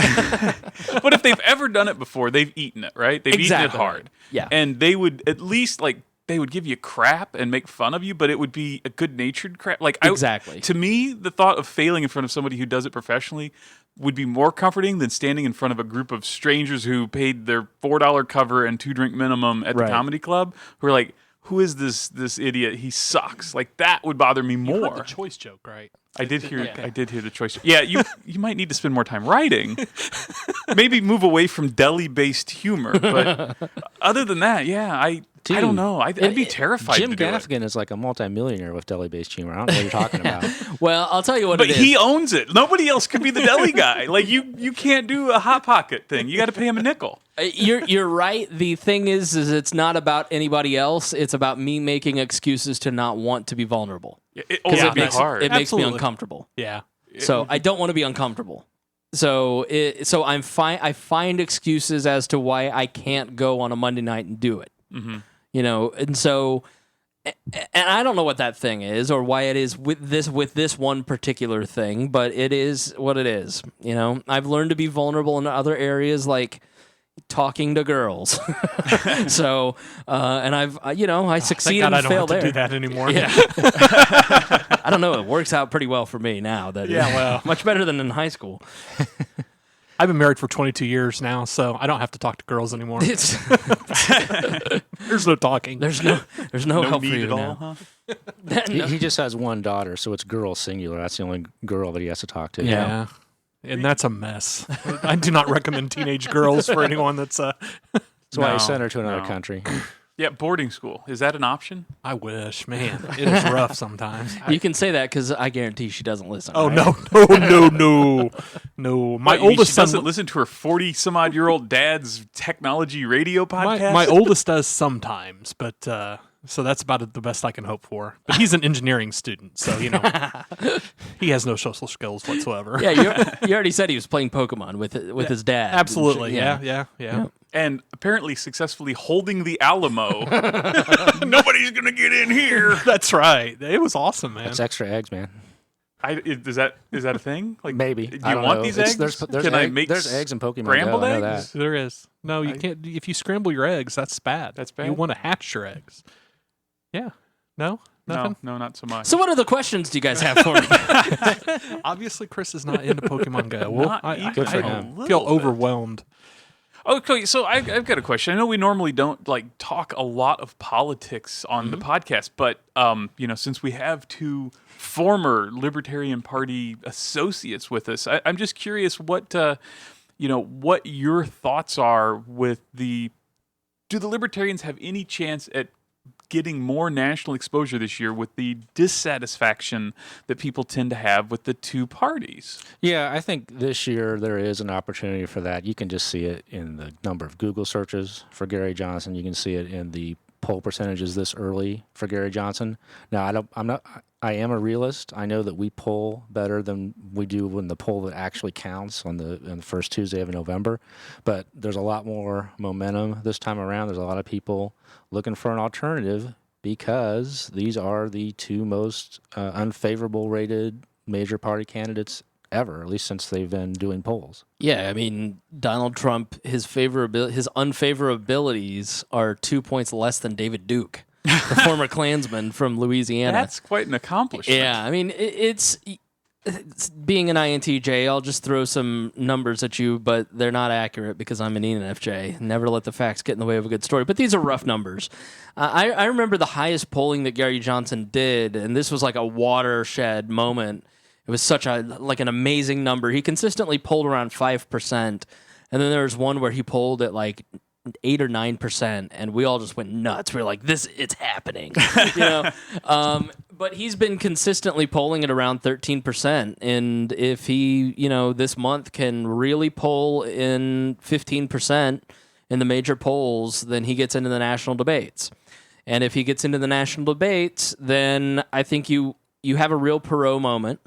but if they've ever done it before, they've eaten it, right? They've eaten it hard. Yeah. And they would at least they would give you crap and make fun of you, but it would be a good-natured crap. Exactly. To me, the thought of failing in front of somebody who does it professionally would be more comforting than standing in front of a group of strangers who paid their $4 cover and 2-drink minimum at the comedy club, who are like, who is this idiot? He sucks. That would bother me more. You heard the choice joke, right? I did hear the choice. Yeah, you might need to spend more time writing. Maybe move away from deli-based humor. But other than that, yeah, I don't know. I'd be terrified Jim to do Gaffigan is like a multimillionaire with deli-based humor. I don't know what you're talking about. Well, I'll tell you what But it is. he owns it. Nobody else could be the deli guy. You can't do a Hot Pocket thing. You got to pay him a nickel. You're right. The thing is it's not about anybody else. It's about me making excuses to not want to be vulnerable. It makes hard. It makes me uncomfortable. Yeah. So I don't want to be uncomfortable. So I'm fine. I find excuses as to why I can't go on a Monday night and do it. Mm-hmm. And so, and I don't know what that thing is or why it is with this one particular thing, but it is what it is. I've learned to be vulnerable in other areas, like talking to girls. So, and I succeed Thank God and I don't fail have to there. do that anymore. Yeah. I don't know. It works out pretty well for me now. Much better than in high school. I've been married for 22 years now, so I don't have to talk to girls anymore. It's, There's no talking. there's no help for need you at all, now. huh? He just has one daughter, so it's girl singular. That's the only girl that he has to talk to. Yeah. And that's a mess. I do not recommend teenage girls for anyone that's... That's why No, he sent her to another no. country. Yeah, boarding school. Is that an option? I wish, man. It is rough sometimes. You can say that because I guarantee she doesn't listen. Oh, right? no. My What, you mean oldest she son... doesn't listen to her 40-some-odd-year-old dad's technology radio podcast? My oldest does sometimes, but so that's about the best I can hope for. But he's an engineering student, so he has no social skills whatsoever. Yeah, you already said he was playing Pokemon with his dad. Absolutely. Yeah. And apparently successfully holding the Alamo. Nobody's going to get in here. That's right. It was awesome, man. That's extra eggs, man. Is that a thing? Like, Maybe. Do I you don't want know. these It's- eggs? There's Can I make there's eggs in Pokemon scrambled Go. I know eggs? that. There is. No, you can't. If you scramble your eggs, that's bad. That's bad? You want to hatch your eggs. Yeah. No? Nothing? No, not so much. So what other questions do you guys have for me? Obviously, Chris is not into Pokemon Go. Not I even Good for a him. little feel bit. overwhelmed. Okay, so I've got a question. I know we normally don't talk a lot of politics on the podcast, but since we have two former Libertarian Party associates with us, I'm just curious what your thoughts are with do the Libertarians have any chance at getting more national exposure this year with the dissatisfaction that people tend to have with the two parties? Yeah, I think this year there is an opportunity for that. You can just see it in the number of Google searches for Gary Johnson. You can see it in the poll percentages this early for Gary Johnson. Now, I am a realist. I know that we poll better than we do when the poll that actually counts on the first Tuesday of November. But there's a lot more momentum this time around. There's a lot of people looking for an alternative because these are the two most unfavorable rated major party candidates ever, at least since they've been doing polls. Yeah, I mean, Donald Trump, his unfavorabilities are 2 points less than David Duke, the former Klansman from Louisiana. That's quite an accomplishment. Yeah, I mean, it's being an INTJ, I'll just throw some numbers at you, but they're not accurate because I'm an ENFJ. Never let the facts get in the way of a good story. But these are rough numbers. I remember the highest polling that Gary Johnson did, and this was like a watershed moment. It was such an amazing number. He consistently polled around 5%, and then there was one where he polled at like 8 or 9%, and we all just went nuts. We were like, it's happening. But he's been consistently polling at around 13%, and if he, this month can really poll in 15% in the major polls, then he gets into the national debates. And if he gets into the national debates, then I think you have a real Perot moment,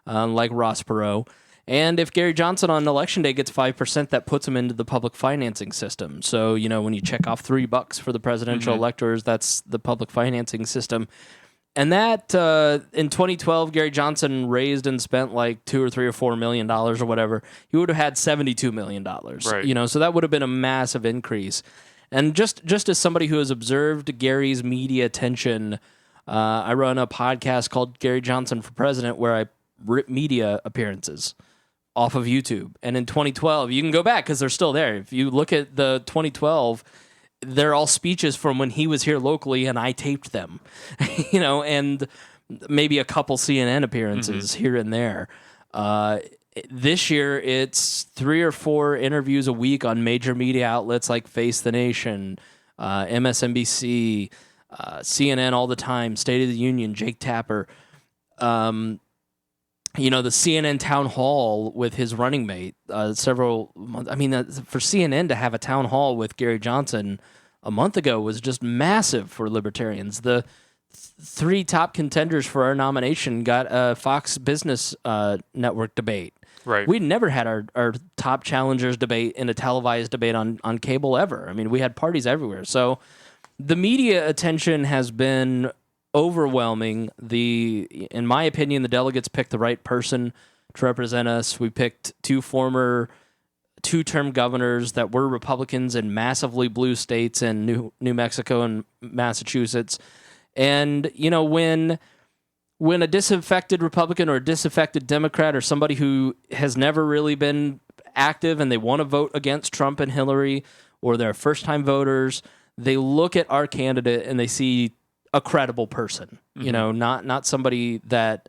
like Ross Perot. And if Gary Johnson on election day gets 5%, that puts him into the public financing system. So, when you check off $3 for the presidential electors, that's the public financing system. And that, in 2012, Gary Johnson raised and spent like $2 or $3 or $4 million or whatever. He would have had $72 million. Right. So that would have been a massive increase. And just as somebody who has observed Gary's media attention, I run a podcast called Gary Johnson for President where I rip media appearances off of YouTube. And in 2012, you can go back because they're still there. If you look at the 2012, they're all speeches from when he was here locally and I taped them, and maybe a couple CNN appearances here and there. This year, it's 3 or 4 interviews a week on major media outlets like Face the Nation, MSNBC, CNN all the time, State of the Union, Jake Tapper. The CNN town hall with his running mate several months. I mean, for CNN to have a town hall with Gary Johnson a month ago was just massive for libertarians. The 3 top contenders for our nomination got a Fox Business Network debate. Right. We'd never had our top challengers debate in a televised debate on cable ever. I mean, we had parties everywhere. So the media attention has been overwhelming. In my opinion, the delegates picked the right person to represent us. We picked 2 former two-term governors that were Republicans in massively blue states in New Mexico and Massachusetts. And, when a disaffected Republican or a disaffected Democrat or somebody who has never really been active and they want to vote against Trump and Hillary, or they're first-time voters, they look at our candidate and they see a credible person, not somebody that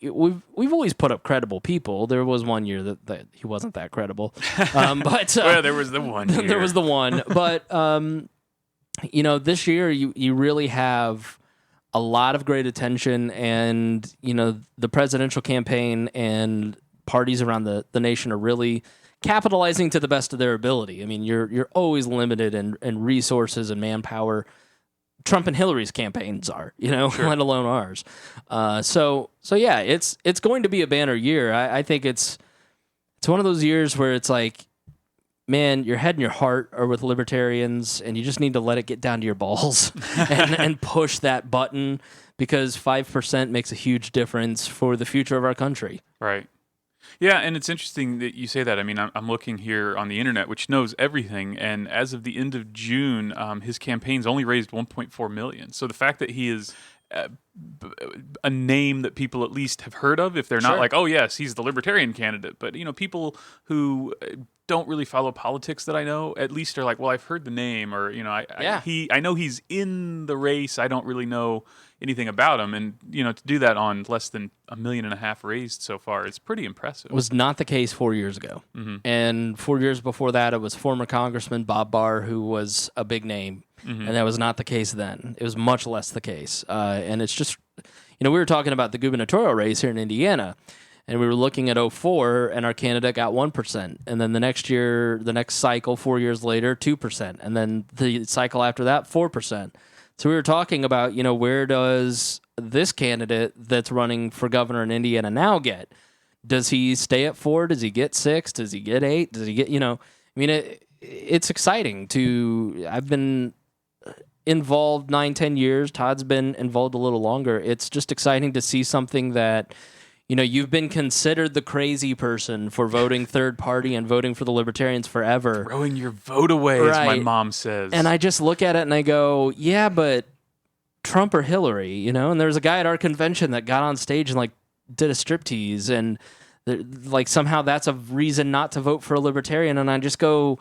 we've always put up credible people. There was one year that he wasn't that credible, but well, there was the one. Year. There was the one, but this year you really have a lot of great attention, and the presidential campaign and parties around the nation are really capitalizing to the best of their ability. I mean, you're always limited in resources and manpower. Trump and Hillary's campaigns are, sure. Let alone ours. So yeah, it's going to be a banner year. I think it's one of those years where it's like, man, your head and your heart are with libertarians, and you just need to let it get down to your balls and push that button, because 5% makes a huge difference for the future of our country. Right. Yeah, and it's interesting that you say that. I mean, I'm looking here on the internet, which knows everything, and as of the end of June, his campaign's only raised $1.4 million. So the fact that he is a name that people at least have heard of, if they're not like, oh yes, he's the Libertarian candidate, but people who don't really follow politics that I know at least are like, well, I've heard the name, or I know he's in the race. I don't really know anything about him, and to do that on less than $1.5 million raised so far is pretty impressive. It was not the case 4 years ago, and 4 years before that, it was former Congressman Bob Barr who was a big name. And that was not the case then. It was much less the case. And it's just, we were talking about the gubernatorial race here in Indiana, and we were looking at 2004, and our candidate got 1%. And then the next year, the next cycle, 4 years later, 2%. And then the cycle after that, 4%. So we were talking about, where does this candidate that's running for governor in Indiana now get? Does he stay at 4? Does he get 6? Does he get 8? Does he get, it's exciting I've been involved 9-10 years. Todd's been involved a little longer. It's just exciting to see something that, you've been considered the crazy person for voting third party and voting for the Libertarians forever. Throwing your vote away, as my mom says. And I just look at it and I go, yeah, but Trump or Hillary, and there was a guy at our convention that got on stage and did a striptease, and somehow that's a reason not to vote for a Libertarian. And I just go,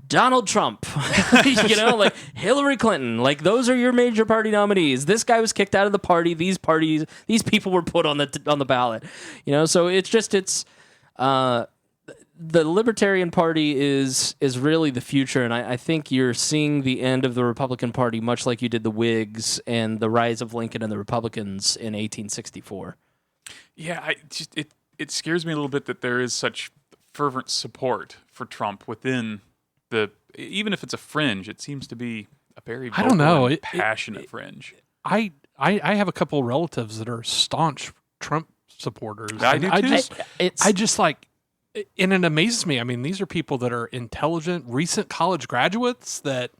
Donald Trump, Hillary Clinton, those are your major party nominees. This guy was kicked out of the party. These people were put on the ballot, So the Libertarian Party is really the future, and I think you're seeing the end of the Republican Party, much like you did the Whigs and the rise of Lincoln and the Republicans in 1864. Yeah, it scares me a little bit that there is such fervent support for Trump within even if it's a fringe, it seems to be a very vocal and passionate fringe. I have a couple relatives that are staunch Trump supporters. I do too. I just and it amazes me. I mean, these are people that are intelligent, recent college graduates that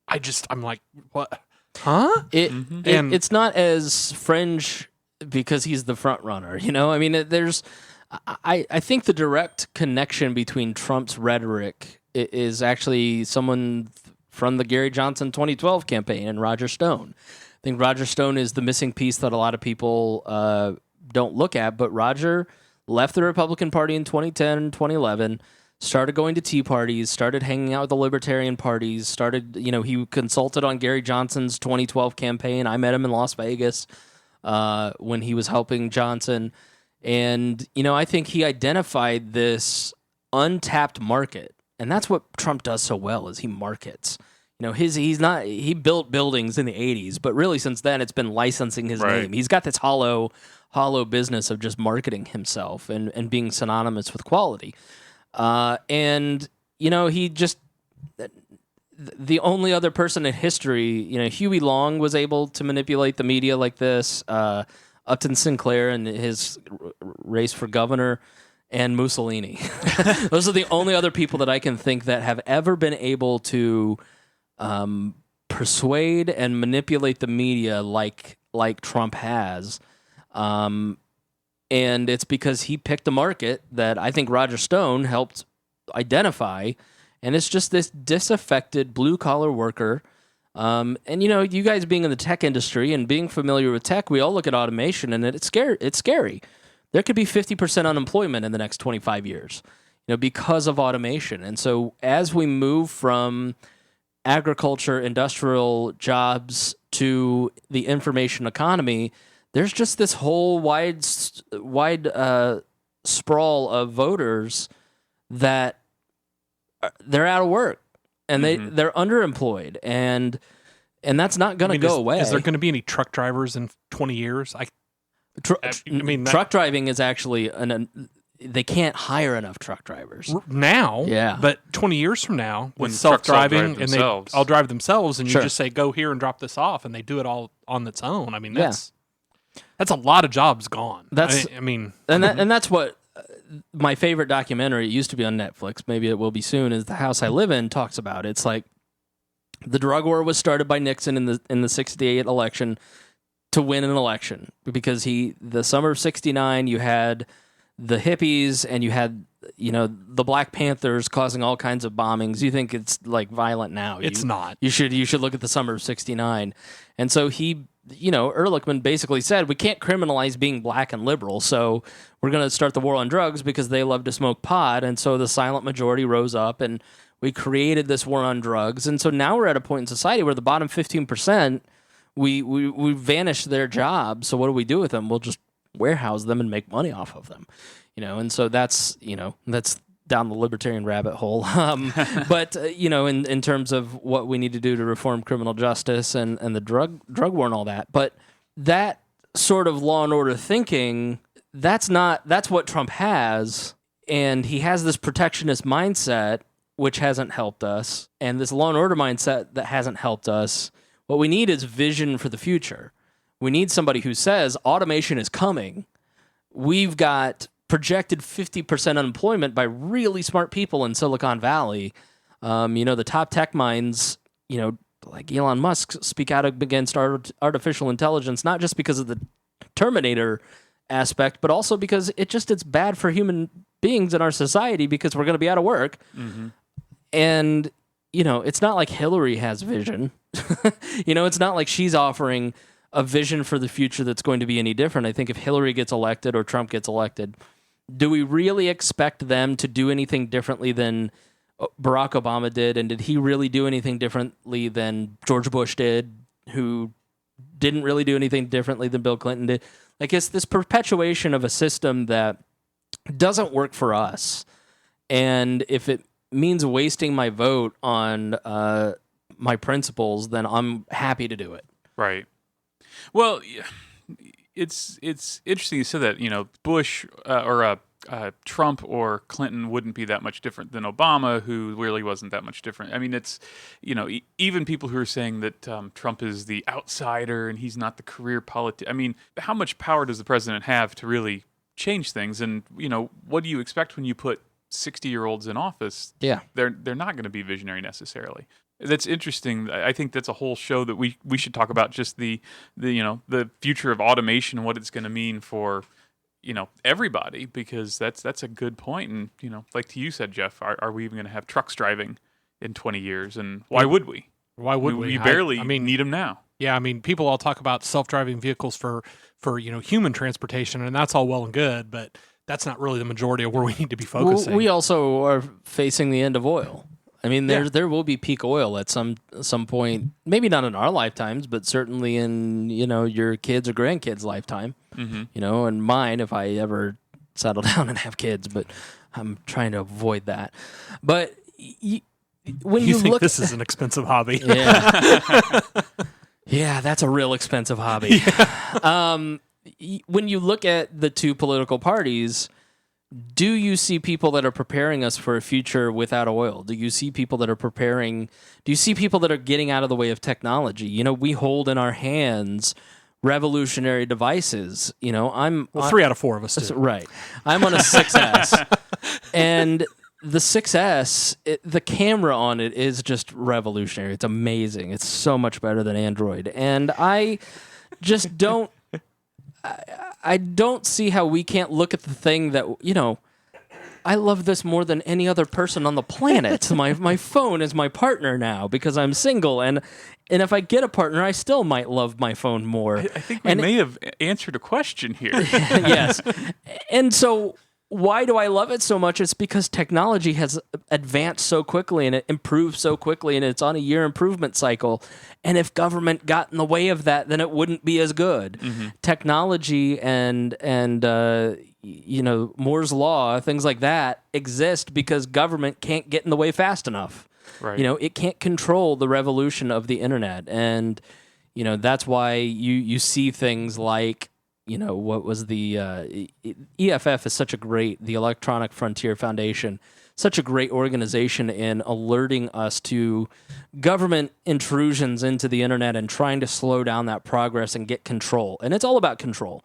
I'm like, what? Huh? It's not as fringe because he's the front runner. I mean, I think the direct connection between Trump's rhetoric is actually someone from the Gary Johnson 2012 campaign and Roger Stone. I think Roger Stone is the missing piece that a lot of people don't look at, but Roger left the Republican Party in 2010, 2011, started going to tea parties, started hanging out with the Libertarian parties, he consulted on Gary Johnson's 2012 campaign. I met him in Las Vegas when he was helping Johnson. And, I think he identified this untapped market. And that's what Trump does so well, is he markets. He built buildings in the 80s, but really since then it's been licensing his name. He's got this hollow business of just marketing himself and being synonymous with quality. He just, the only other person in history, Huey Long was able to manipulate the media like this, Upton Sinclair and his race for governor, and Mussolini. Those are the only other people that I can think that have ever been able to persuade and manipulate the media like Trump has. And it's because he picked a market that I think Roger Stone helped identify, and it's just this disaffected blue-collar worker. And, you guys being in the tech industry and being familiar with tech, we all look at automation, and it's scary. There could be 50% unemployment in the next 25 years, because of automation. And so as we move from agriculture, industrial jobs to the information economy, there's just this whole wide sprawl of voters that they're out of work and they're underemployed, and that's not going to go away. Is there going to be any truck drivers in 20 years? Truck driving is actually they can't hire enough truck drivers now. Yeah, but 20 years from now, when with self-driving and they all drive themselves, and Sure. you just say go here and drop this off, and they do it all on its own. I mean, that's a lot of jobs gone. And that's what my favorite documentary, it used to be on Netflix, maybe it will be soon, is The House I Live In, talks about. It's like the drug war was started by Nixon in the 68 election to win an election, because the summer of 69, you had the hippies and you had the Black Panthers causing all kinds of bombings. You think it's like violent now. It's not. You should look at the summer of 69. And so Ehrlichman basically said, we can't criminalize being black and liberal, so we're going to start the war on drugs because they love to smoke pot. And so the silent majority rose up and we created this war on drugs. And so now we're at a point in society where the bottom 15%, we vanished their jobs. So what do we do with them? We'll just warehouse them and make money off of them. And so that's down the libertarian rabbit hole. But, in terms of what we need to do to reform criminal justice and the drug war and all that. But that sort of law and order thinking, that's what Trump has. And he has this protectionist mindset, which hasn't helped us, and this law and order mindset that hasn't helped us. What we need is vision for the future. We need somebody who says automation is coming. We've got projected 50% unemployment by really smart people in Silicon Valley. The top tech minds, like Elon Musk, speak out against artificial intelligence, not just because of the Terminator aspect, but also because it's bad for human beings in our society because we're going to be out of work. Mm-hmm. And, it's not like Hillary has vision. It's not like she's offering a vision for the future that's going to be any different. I think if Hillary gets elected or Trump gets elected, do we really expect them to do anything differently than Barack Obama did? And did he really do anything differently than George Bush did, who didn't really do anything differently than Bill Clinton did? Like, it's this perpetuation of a system that doesn't work for us. And if it means wasting my vote on my principles, then I'm happy to do it. Right. Well, it's interesting you said that. Bush or Trump or Clinton wouldn't be that much different than Obama, who really wasn't that much different. I mean, it's even people who are saying that Trump is the outsider and he's not the career politician. I mean, how much power does the president have to really change things? And what do you expect when you put 60-year-olds in office? Yeah, they're not going to be visionary necessarily. That's interesting. I think that's a whole show that we should talk about, just the future of automation and what it's going to mean for everybody, because that's a good point. And like you said, Jeff, are we even going to have trucks driving in 20 years? And why would we? Why would we? We barely need them now. Yeah, I mean, people all talk about self-driving vehicles for human transportation, and that's all well and good, but that's not really the majority of where we need to be focusing. We also are facing the end of oil. I mean, there will be peak oil at some point, maybe not in our lifetimes, but certainly in your kids' or grandkids' lifetime. Mm-hmm. And mine, if I ever settle down and have kids. But I'm trying to avoid that. But when you think look, this is an expensive hobby. Yeah, yeah, that's a real expensive hobby. Yeah. When you look at the two political parties, do you see people that are preparing us for a future without oil? Do you see people that are do you see people that are getting out of the way of technology? We hold in our hands revolutionary devices. 3 out of 4 of us do. Right. I'm on a 6S. And the 6S, the camera on it is just revolutionary. It's amazing. It's so much better than Android. And I just don't... I don't see how we can't look at the thing that, I love this more than any other person on the planet. My phone is my partner now because I'm single, and if I get a partner, I still might love my phone more. I think we may have answered a question here. Yes. And so why do I love it so much? It's because technology has advanced so quickly and it improves so quickly, and it's on a year improvement cycle. And if government got in the way of that, then it wouldn't be as good. Mm-hmm. Technology and Moore's law, things like that exist because government can't get in the way fast enough. Right. It can't control the revolution of the internet. And, that's why you see things like, what was the EFF is the Electronic Frontier Foundation, such a great organization in alerting us to government intrusions into the internet and trying to slow down that progress and get control. And it's all about control.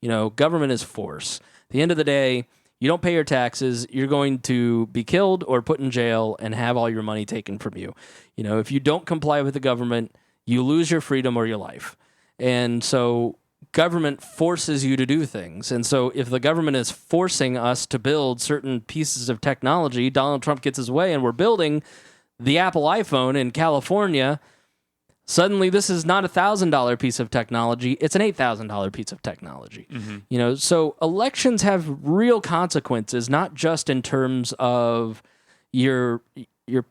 Government is force. At the end of the day, you don't pay your taxes, you're going to be killed or put in jail and have all your money taken from you. If you don't comply with the government, you lose your freedom or your life. And so government forces you to do things. And so if the government is forcing us to build certain pieces of technology, Donald Trump gets his way and we're building the Apple iPhone in California, suddenly this is not $1,000 piece of technology, it's an $8,000 piece of technology. Mm-hmm. So elections have real consequences, not just in terms of your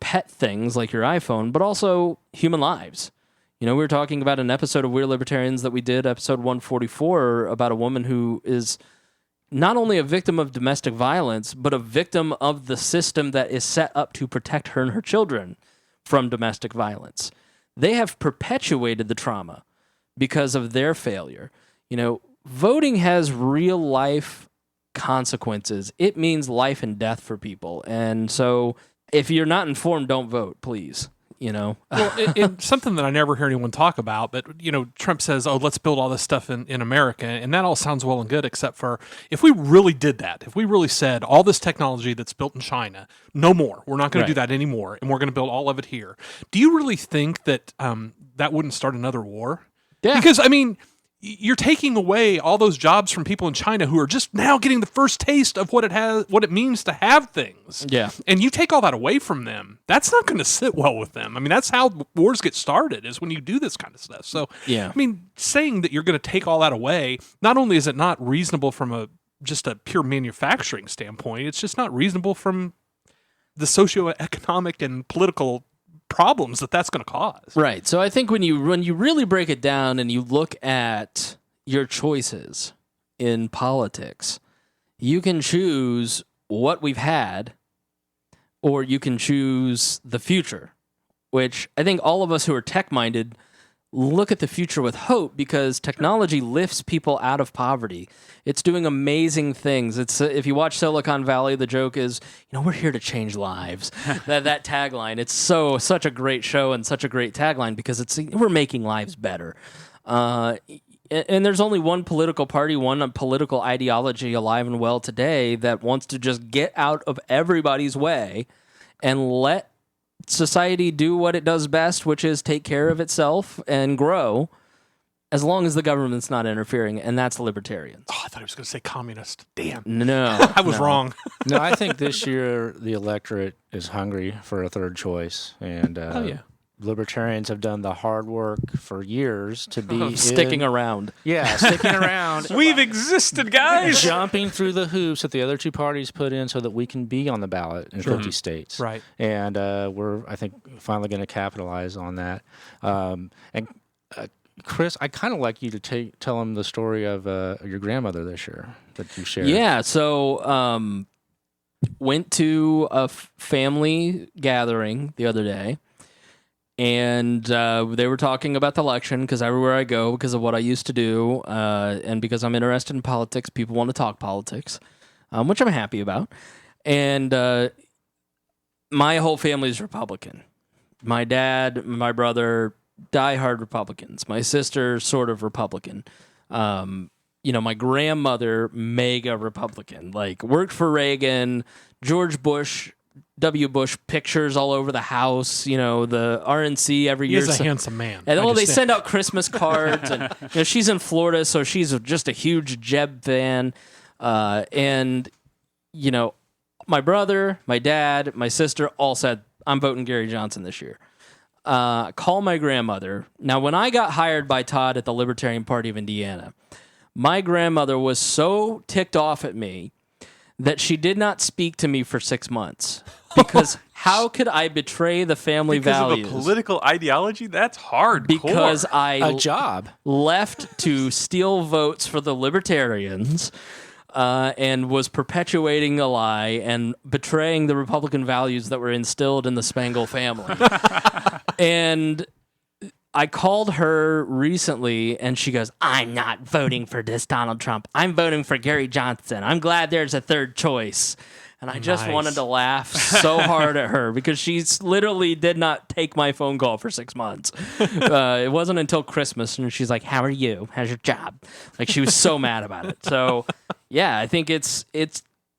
pet things like your iPhone, but also human lives. We were talking about an episode of We Are Libertarians that we did, episode 144, about a woman who is not only a victim of domestic violence, but a victim of the system that is set up to protect her and her children from domestic violence. They have perpetuated the trauma because of their failure. Voting has real life consequences. It means life and death for people. And so if you're not informed, don't vote, please. Well, it's something that I never hear anyone talk about, but, Trump says, let's build all this stuff in America, and that all sounds well and good, except for if we really did that, if we really said all this technology that's built in China, no more, we're not going to do that anymore, and we're going to build all of it here. Do you really think that that wouldn't start another war? Yeah. Because, you're taking away all those jobs from people in China who are just now getting the first taste of what it means to have things. Yeah. And you take all that away from them. That's not going to sit well with them. That's how wars get started, is when you do this kind of stuff. So, yeah. Saying that you're going to take all that away, not only is it not reasonable from just a pure manufacturing standpoint, it's just not reasonable from the socioeconomic and political problems that's going to cause. Right. So I think when you really break it down and you look at your choices in politics, you can choose what we've had, or you can choose the future, which I think all of us who are tech-minded look at the future with hope, because technology lifts people out of poverty. It's doing amazing things. It's if you watch Silicon Valley, the joke is, we're here to change lives. that tagline, it's such a great show and such a great tagline, because we're making lives better. And there's only one political party, one political ideology alive and well today that wants to just get out of everybody's way and let society do what it does best, which is take care of itself and grow, as long as the government's not interfering, and that's libertarians. Oh, I thought I was going to say communist. Damn. No. I was wrong. No, I think this year the electorate is hungry for a third choice, and libertarians have done the hard work for years to be sticking around. Yeah, sticking around. We've existed, guys. Jumping through the hoops that the other two parties put in so that we can be on the ballot in 50 states. Right. And we're, I think, finally going to capitalize on that. Chris, I kind of like you to tell them the story of your grandmother this year that you shared. Yeah, so went to a family gathering the other day, and they were talking about the election, because everywhere I go, because of what I used to do, and because I'm interested in politics, people want to talk politics, which I'm happy about. And my whole family is Republican. My dad, my brother, diehard Republicans. My sister, sort of Republican. My grandmother, mega Republican. Like, worked for Reagan, George Bush, W. Bush pictures all over the house, the RNC every year. He's a handsome man. And they send out Christmas cards, and she's in Florida, so she's just a huge Jeb fan. my brother, my dad, my sister all said, I'm voting Gary Johnson this year. Call my grandmother. Now, when I got hired by Todd at the Libertarian Party of Indiana, my grandmother was so ticked off at me that she did not speak to me for 6 months. Because how could I betray the family values? Because of a political ideology? That's hardcore. Because A job. left to steal votes for the Libertarians and was perpetuating a lie and betraying the Republican values that were instilled in the Spangle family. And I called her recently, and she goes, I'm not voting for this Donald Trump. I'm voting for Gary Johnson. I'm glad there's a third choice. And I just wanted to laugh so hard at her because she literally did not take my phone call for 6 months. It wasn't until Christmas, and she's like, how are you? How's your job? Like, she was so mad about it. So, yeah, I think it's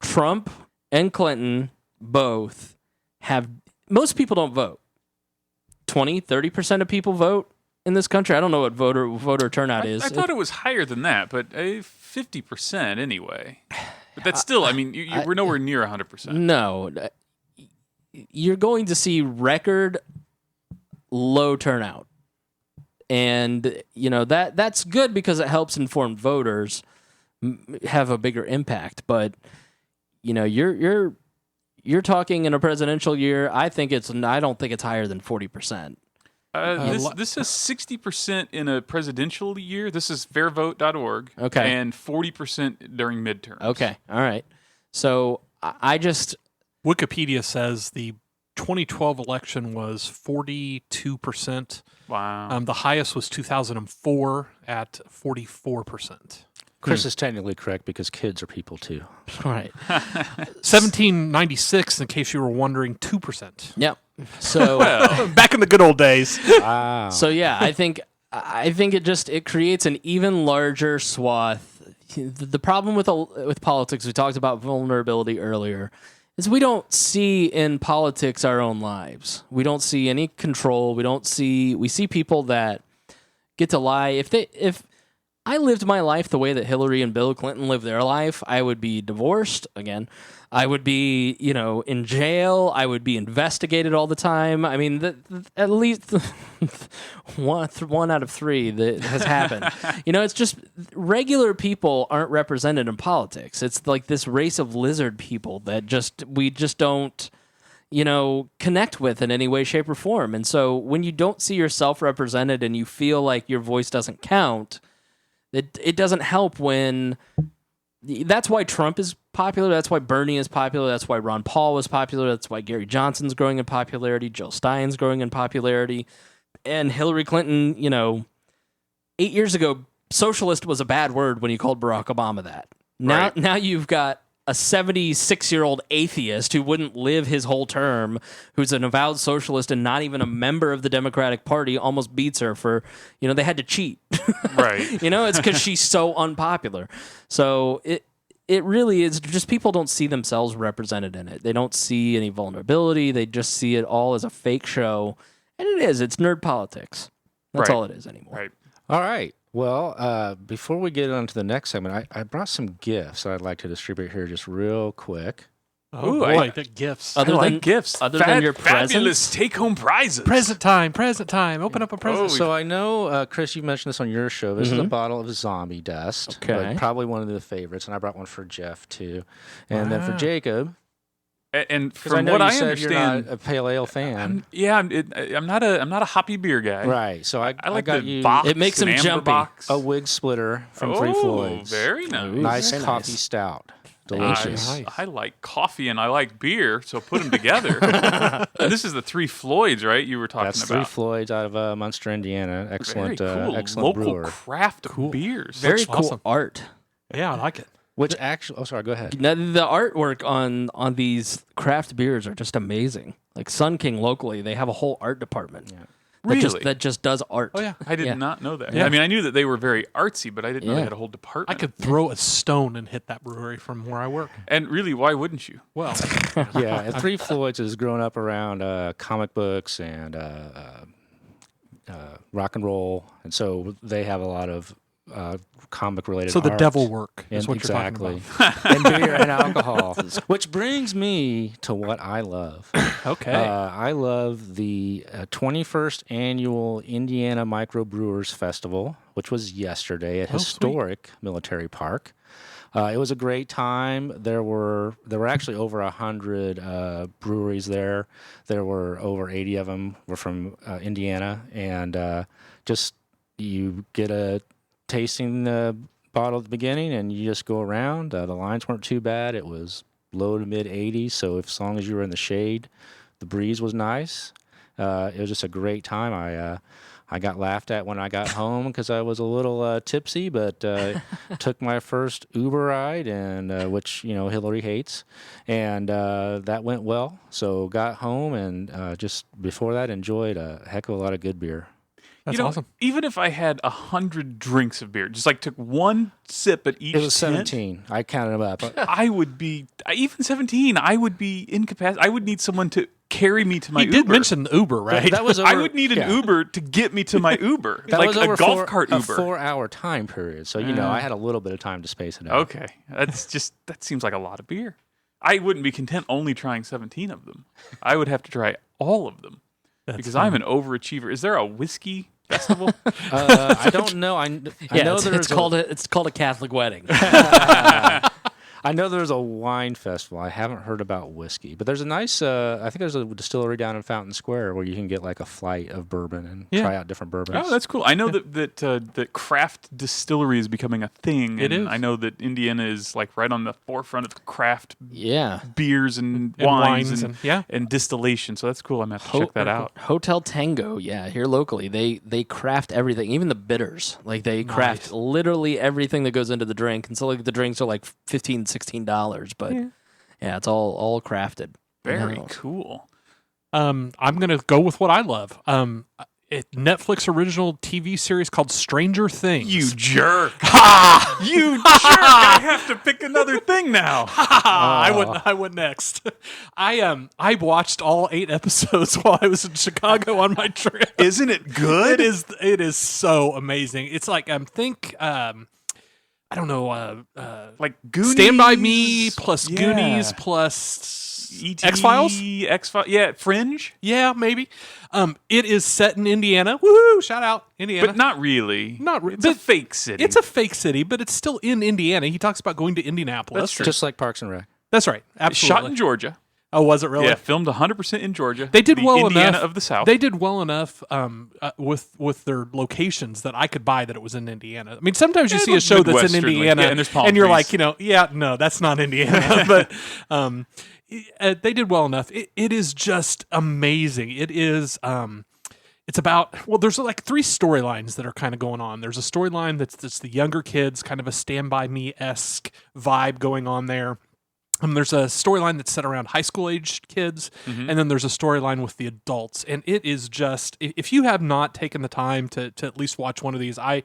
Trump and Clinton both have – most people don't vote. 20, 30% of people vote in this country. I don't know what voter turnout is. I thought it was higher than that, but 50% anyway. But that's still, I mean, we're nowhere near 100%. No. You're going to see record low turnout. And, you know, that's good because it helps informed voters have a bigger impact. But, you know, you're talking in a presidential year, I don't think it's higher than 40%. This says 60% in a presidential year. This is fairvote.org. Okay. And 40% during midterms. Okay. All right. So I just... Wikipedia says the 2012 election was 42%. Wow. The highest was 2004 at 44%. Chris is technically correct because kids are people too. All right. 1796, in case you were wondering, 2%. Yep. So Back in the good old days. Wow. So yeah, I think it creates an even larger swath. The problem with politics, we talked about vulnerability earlier, is we don't see in politics our own lives. We don't see any control. We see people that get to lie. If I lived my life the way that Hillary and Bill Clinton lived their life, I would be divorced again. I would be, in jail. I would be investigated all the time. I mean, at least one out of three that has happened. It's just regular people aren't represented in politics. It's like this race of lizard people that we just don't, connect with in any way, shape, or form. And so when you don't see yourself represented and you feel like your voice doesn't count, it doesn't help when... That's why Trump is popular. That's why Bernie is popular. That's why Ron Paul was popular. That's why Gary Johnson's growing in popularity. Jill Stein's growing in popularity. And Hillary Clinton, 8 years ago, socialist was a bad word when you called Barack Obama that. Now you've got a 76-year-old atheist who wouldn't live his whole term, who's an avowed socialist and not even a member of the Democratic Party, almost beats her for, they had to cheat. Right. It's because she's so unpopular. So it really is just people don't see themselves represented in it. They don't see any vulnerability. They just see it all as a fake show. And it's nerd politics. That's all it is anymore. Right. All right. Well, before we get on to the next segment, I brought some gifts that I'd like to distribute here just real quick. Oh, boy, the gifts. Other than gifts. Other than your fabulous presents? take-home prizes. Present time. Open up a present. So I know, Chris, you mentioned this on your show. This is a bottle of zombie dust. Okay. Probably one of the favorites, and I brought one for Jeff, too. And then for Jacob... And Because I from know what you I said understand, you're not a pale ale fan. I'm not a hoppy beer guy. Right. So I like got the you box. It makes and him amber jumpy. box. a wig splitter from Three Floyds. Very nice. Nice Very coffee nice. stout. Delicious. Nice. I like coffee and I like beer, so put them together. And this is the Three Floyds, right? You were talking That's about. Three Floyds out of Munster, Indiana. Excellent, Very cool. excellent Local brewer. craft beers. Very Looks cool awesome. art. Yeah, I like it. Which actually, sorry, go ahead. Now, the artwork on these craft beers are just amazing. Like Sun King locally, they have a whole art department. Yeah. Really? That just does art. Oh, yeah. I did not know that. Yeah. I mean, I knew that they were very artsy, but I didn't know they had a whole department. I could throw a stone and hit that brewery from where I work. And really, why wouldn't you? Well, Yeah, and Three Floyds has grown up around comic books and rock and roll, and so they have a lot of comic related. So the art. devil work is And what exactly. you're talking And beer and alcohol. Which brings me to what I love. about. Okay. I love the 21st annual Indiana Microbrewers Festival, which was yesterday at historic Military Park. It was a great time. There were actually over 100 breweries there. There were over 80 of them were from Indiana, and just you get a tasting bottle at the beginning, and you just go around. The lines weren't too bad. It was low to mid 80s, so as long as you were in the shade, the breeze was nice. It was just a great time. I got laughed at when I got home because I was a little tipsy, but took my first Uber ride, and which Hillary hates, and that went well. So got home, and just before that, enjoyed a heck of a lot of good beer. That's awesome. Even if I had 100 drinks of beer, just like took one sip at each. It was tent, 17. I counted them up. I would be even 17. I would be incapacitated. I would need someone to carry me to my Uber. You did mention the Uber, right? That was over, I would need an Uber to get me to my Uber, that like was a over golf cart a Uber. 4-hour time period. So I had a little bit of time to space it out. Okay, that seems like a lot of beer. I wouldn't be content only trying 17 of them. I would have to try all of them because I'm an overachiever. Is there a whiskey festival? I don't know. I know it's called a Catholic wedding. I know there's a wine festival. I haven't heard about whiskey, but there's a nice. I think there's a distillery down in Fountain Square where you can get like a flight of bourbon and try out different bourbons. Oh, that's cool. I know that craft distillery is becoming a thing. It is. I know that Indiana is like right on the forefront of craft Yeah. beers and wines and and and distillation. So that's cool. I'm gonna have to check that out. Hotel Tango, yeah, here locally. They craft everything, even the bitters. Like they craft literally everything that goes into the drink. And so like the drinks are like $15, $16, but yeah, it's all crafted. Very cool. I'm gonna go with what I love. A Netflix original TV series called Stranger Things. You jerk! You jerk! I have to pick another thing now. I went next. I watched all 8 episodes while I was in Chicago on my trip. Isn't it good? It is so amazing. It's like I don't know, like Goonies, Stand By Me plus Yeah. Goonies plus E.T., X-Files? X-Files, yeah, Fringe, Yeah, maybe. It is set in Indiana. Woohoo! Shout out Indiana. but not really. Not really. It's a fake city. It's a fake city, but it's still in Indiana. He talks about going to Indianapolis. That's true. Just like Parks and Rec. That's right. It's Absolutely. shot in Georgia. Oh, was it really? Yeah, filmed 100% in Georgia. They did the well Indiana enough. of the South. They did well enough with their locations that I could buy that it was in Indiana. I mean, sometimes you It see a looks show that's in Midwestern, like, Indiana, yeah, and there's palm you're trees. like, no, that's not Indiana. But they did well enough. It is just amazing. It is. It's about, there's like 3 storylines that are kind of going on. There's a storyline that's the younger kids, kind of a Stand By Me-esque vibe going on there. There's a storyline that's set around high school aged kids, and then there's a storyline with the adults. And it is just, if you have not taken the time to at least watch one of these, I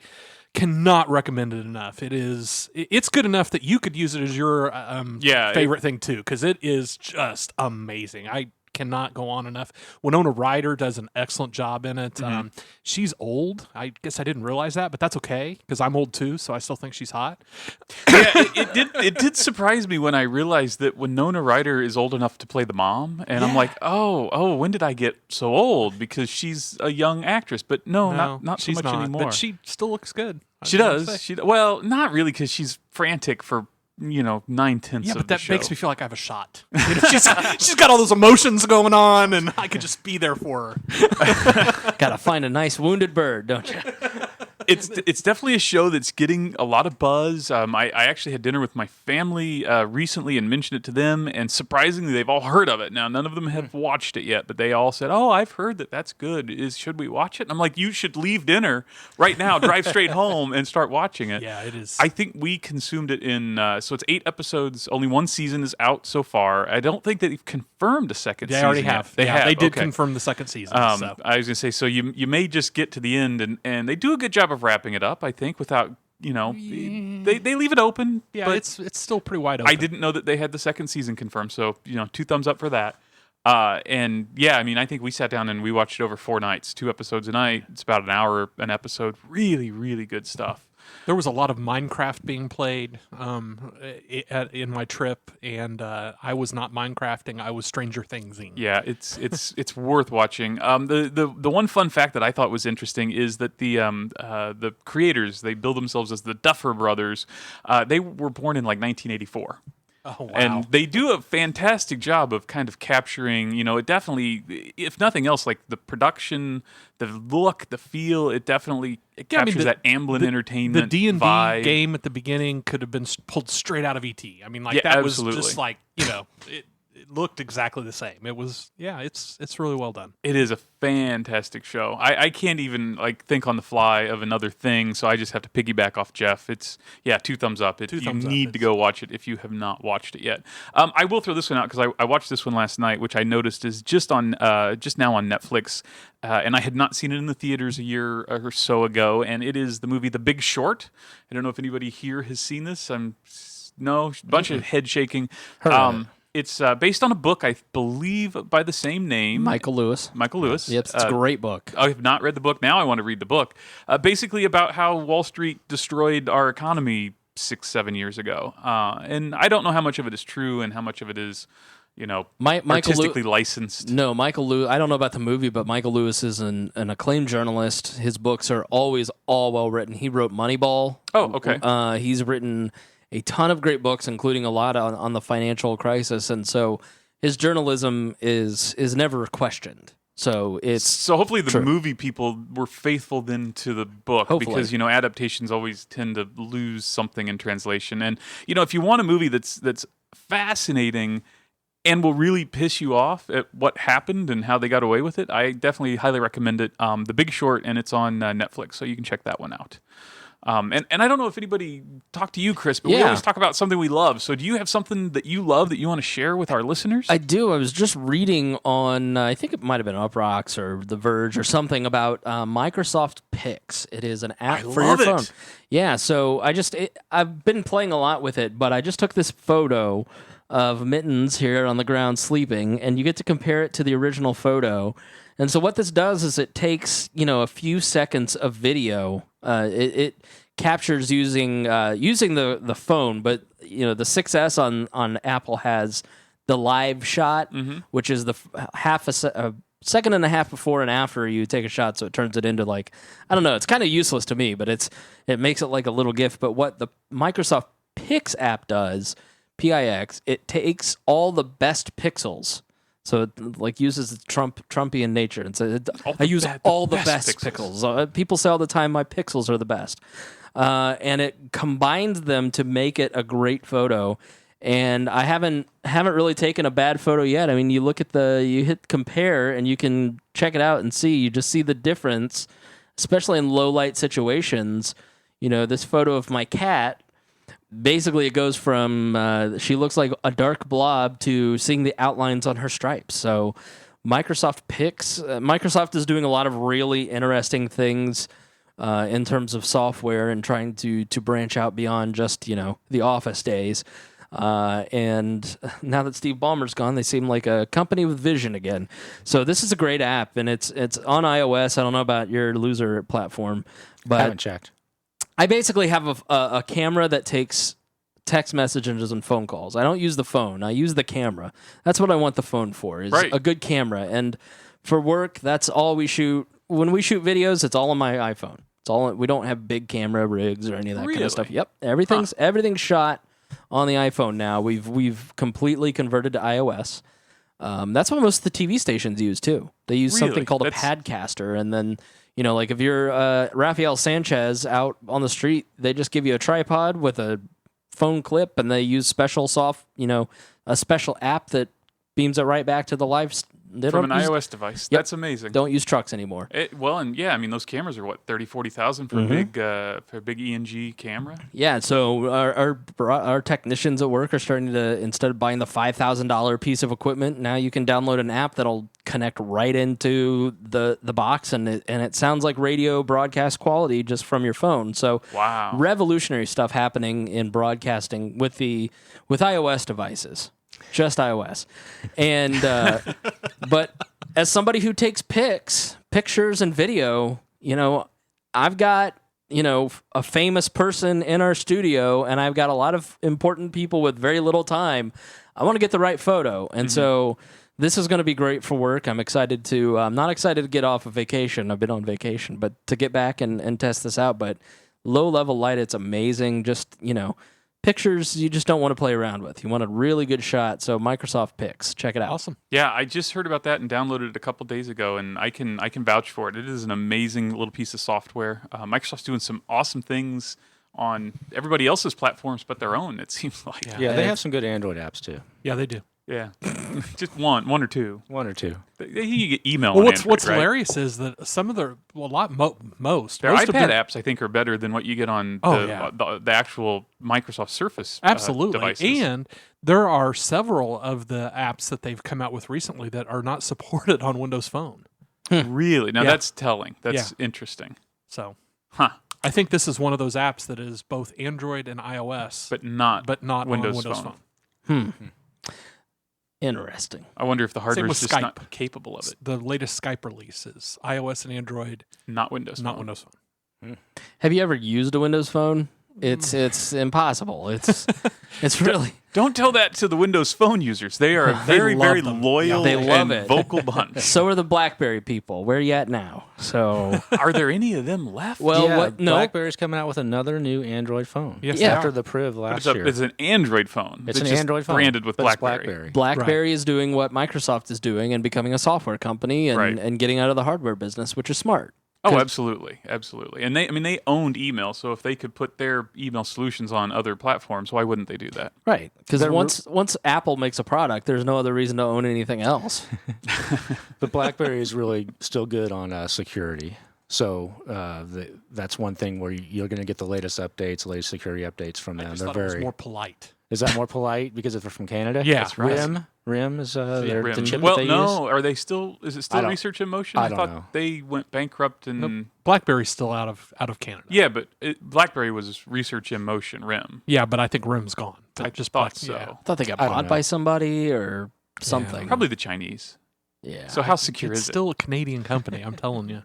cannot recommend it enough. It's good enough that you could use it as your favorite thing too, because it is just amazing. I cannot go on enough. Winona Ryder does an excellent job in it. She's old. I guess I didn't realize that, but that's okay because I'm old too, so I still think she's hot. Yeah, it did surprise me when I realized that Winona Ryder is old enough to play the mom, and I'm like, oh, when did I get so old? Because she's a young actress, but no, not so she's much not, anymore. But she still looks good. She does. Well, not really, because she's frantic for 9/10 Yeah, of but the that show. makes me feel like I have a shot. She's got all those emotions going on, and I could just be there for her. Gotta find a nice wounded bird, don't you? It's definitely a show that's getting a lot of buzz. I actually had dinner with my family recently and mentioned it to them, and surprisingly, they've all heard of it. Now, none of them have watched it yet, but they all said, "Oh, I've heard that's good. Should we watch it?" And I'm like, "You should leave dinner right now, drive straight home, and start watching it." Yeah, it is. I think we consumed it in so it's 8 episodes. Only 1 season is out so far. I don't think they've confirmed a second They season. already yet. have. They have. They did Okay. confirm the second season. So. I was going to say, so you may just get to the end, and they do a good job of wrapping it up, I think, without, they leave it open. Yeah, but it's still pretty wide open. I didn't know that they had the second season confirmed, so, 2 thumbs up for that. And yeah, I mean, I think we sat down and we watched it over 4 nights, 2 episodes a night. It's about an hour an episode. Really, really good stuff. There was a lot of Minecraft being played in my trip, and I was not Minecrafting. I was Stranger Thingsing. Yeah, it's worth watching. The one fun fact that I thought was interesting is that the creators, they bill themselves as the Duffer Brothers. They were born in like 1984. Oh, wow. And they do a fantastic job of kind of capturing, it definitely, if nothing else, like the production, the look, the feel, it captures that Amblin Entertainment the D&D vibe. game at the beginning could have been pulled straight out of E.T. I mean, like, Yeah, that absolutely. was just like, it looked exactly the same. It was, it's really well done. It is a fantastic show. I can't even think on the fly of another thing, so I just have to piggyback off Jeff. It's 2 thumbs up. You need to go watch it if you have not watched it yet. I will throw this one out because I watched this one last night, which I noticed is just now on Netflix, and I had not seen it in the theaters a year or so ago. And it is the movie The Big Short. I don't know if anybody here has seen this. Bunch of head shaking. It's based on a book, I believe, by the same name. Michael Lewis. Yep, it's a great book. I have not read the book. Now I want to read the book. Basically about how Wall Street destroyed our economy 6-7 years ago. And I don't know how much of it is true and how much of it is, artistically licensed. No, Michael Lewis. I don't know about the movie, but Michael Lewis is an acclaimed journalist. His books are always all well written. He wrote Moneyball. Oh, okay. He's written a ton of great books, including a lot on the financial crisis, and so his journalism is never questioned. So hopefully the true. movie people were faithful then to the book. Hopefully. Because adaptations always tend to lose something in translation. And if you want a movie that's fascinating and will really piss you off at what happened and how they got away with it, I definitely highly recommend it. The Big Short, and it's on Netflix, so you can check that one out. And I don't know if anybody talked to you, Chris, but we always talk about something we love. So do you have something that you love that you want to share with our listeners? I do. I was just reading on, I think it might have been Uprocks or The Verge or something about Microsoft Pix. It is an app for your phone. Yeah, so I've been playing a lot with it, but I just took this photo of Mittens here on the ground sleeping, and you get to compare it to the original photo. And so what this does is it takes, a few seconds of video. It captures using the phone, but the 6S on Apple has the live shot, which is the a second and a half before and after you take a shot, so it turns it into I don't know, it's kind of useless to me, but it makes it like a little GIF. But what the Microsoft Pix app does, PIX, it takes all the best pixels. So it uses Trumpian nature, and so I use all the best pixels. People say all the time my pixels are the best, and it combines them to make it a great photo. And I haven't really taken a bad photo yet. I mean, you hit compare, and you can check it out and see. You just see the difference, especially in low light situations. This photo of my cat. Basically, it goes from she looks like a dark blob to seeing the outlines on her stripes. So Microsoft Pix, Microsoft is doing a lot of really interesting things in terms of software and trying to branch out beyond just, the office days. And now that Steve Ballmer's gone, they seem like a company with vision again. So this is a great app, and it's on iOS. I don't know about your loser platform, but I haven't checked. I basically have a camera that takes text messages and phone calls. I don't use the phone. I use the camera. That's what I want the phone for, is a good camera. And for work, that's all we shoot. When we shoot videos, it's all on my iPhone. We don't have big camera rigs or any of that kind of stuff. Yep, everything's shot on the iPhone now. We've completely converted to iOS. That's what most of the TV stations use too. They use something called a Padcaster, and then if you're Rafael Sanchez out on the street, they just give you a tripod with a phone clip, and they use special a special app that beams it right back to the live. From an iOS device. Yep. That's amazing. Don't use trucks anymore. Those cameras are what, 30,000-40,000 for a big ENG camera. Yeah, so our technicians at work are starting to, instead of buying the $5,000 piece of equipment, now you can download an app that'll connect right into the box, and it sounds like radio broadcast quality just from your phone. So wow, revolutionary stuff happening in broadcasting with iOS devices. Just iOS. And but as somebody who takes pictures and video, I've got a famous person in our studio, and I've got a lot of important people with very little time. I want to get the right photo, and so this is going to be great for work. I'm excited to. I'm not excited to get off of vacation. I've been on vacation, but to get back and test this out. But low level light, it's amazing. Just pictures you just don't want to play around with. You want a really good shot. So Microsoft Pix, check it out. Awesome. Yeah, I just heard about that and downloaded it a couple days ago, and I can vouch for it. It is an amazing little piece of software. Microsoft's doing some awesome things on everybody else's platforms but their own, it seems like. Yeah, they have some good Android apps too. Yeah, they do. Yeah, just one or two. One or two. You get email. Well, on what's Android, right? hilarious is that some of their most Their most iPad of their, apps, I think, are better than what you get on the actual Microsoft Surface absolutely. devices. And there are several of the apps that they've come out with recently that are not supported on Windows Phone. Really? Now Yeah. that's telling. That's interesting. So, Huh. I think this is one of those apps that is both Android and iOS, But not Windows Windows on Windows Phone. Phone. Interesting. I wonder if the hardware with is just Skype. not capable of it. The latest Skype release is iOS and Android, Not Windows not Phone. Windows Phone. Have you ever used a Windows Phone? It's impossible. It's really. Don't tell that to the Windows Phone users. They are a very, love very them. loyal They love and it. vocal bunch. So are the BlackBerry people. Where are you at now? So Are there any of them left? well, yeah, what? No, BlackBerry's coming out with another new Android phone. Yes, Yeah. they After are. the Priv But last it's, year. it's an Android phone. It's an just Android phone branded with but it's BlackBerry. BlackBerry is doing what Microsoft is doing and becoming a software company and, Right. and getting out of the hardware business, which is smart. Oh, absolutely, absolutely. And they owned email, so if they could put their email solutions on other platforms, why wouldn't they do that? Right. Because once Apple makes a product, there's no other reason to own anything else. But BlackBerry is really still good on security. So that's one thing where you're going to get the latest updates, latest security updates from them. I just They're thought it was very. more polite. Is that more polite because they're from Canada? Yeah, that's right. RIM is the RIM. chip Well, that they no, use. are they still? Is it still research in motion? I don't thought know. they went bankrupt and. BlackBerry's still out of Canada. Yeah, but BlackBerry was research in motion. RIM. Yeah, but I think RIM's gone. I Just thought Black- so. yeah. I thought they got I don't bought know. by somebody or something. Probably the Chinese. Yeah. So how secure It's is it? still a Canadian company, I'm telling you.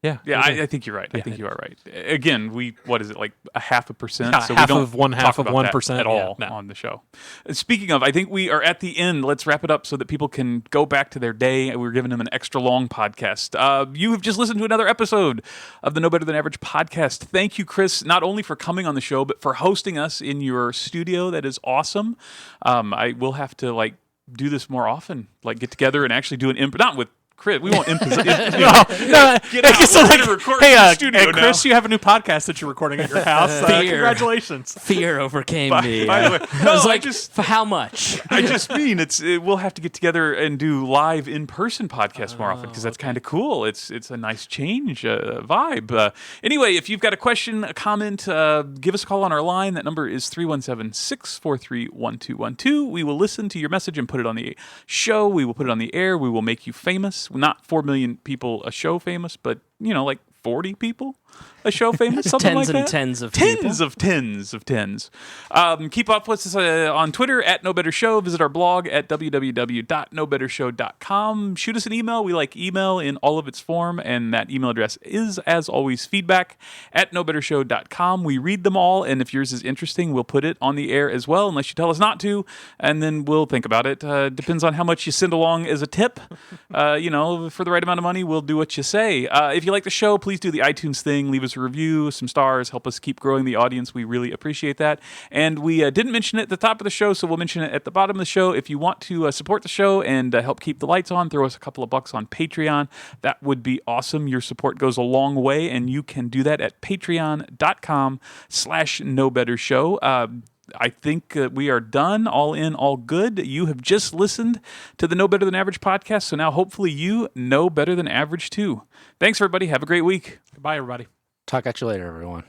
Yeah. Yeah, it is. I think you're right. I Yeah, think it you are right. Again, what is it, like a 0.5%? Yeah, so half we don't of one talk half of about that 1% at all yeah, no. on the show. Speaking of, I think we are at the end. Let's wrap it up so that people can go back to their day. We're giving them an extra long podcast. You have just listened to another episode of the No Better Than Average podcast. Thank you, Chris, not only for coming on the show, but for hosting us in your studio. That is awesome. I will have to do this more often, get together and actually do an not with Chris. We won't emphasize. Get out. We're gonna record in the studio now. Chris, you have a new podcast that you're recording at your house. Fear. Congratulations. Fear overcame me. By the way, I no, was I like, just- for how much? I just mean we'll have to get together and do live in-person podcasts more often because that's kind of cool. It's a nice change vibe. Anyway, if you've got a question, a comment, give us a call on our line. That number is 317-643-1212. We will listen to your message and put it on the show. We will put it on the air. We will make you famous. Not 4 million people a show famous, but 40 people a show famous, something Tens like that. and tens of people. Tens of tens. Keep up with us on Twitter at No Better Show. Visit our blog at www.nobettershow.com. Shoot us an email. We like email in all of its form, and that email address is, as always, feedback@nobettershow.com. We read them all, and if yours is interesting, we'll put it on the air as well, unless you tell us not to, and then we'll think about it. Depends on how much you send along as a tip. For the right amount of money, we'll do what you say. If you like the show, please do the iTunes thing. Leave us a review, some stars, help us keep growing the audience. We really appreciate that. And we didn't mention it at the top of the show, so we'll mention it at the bottom of the show. If you want to support the show and help keep the lights on, throw us a couple of bucks on Patreon. That would be awesome. Your support goes a long way, and you can do that at patreon.com/NoBetterShow. I think we are done, all in, all good. You have just listened to the No Better Than Average podcast, so now hopefully you know better than average too. Thanks, everybody. Have a great week. Goodbye, everybody. Talk at you later, everyone.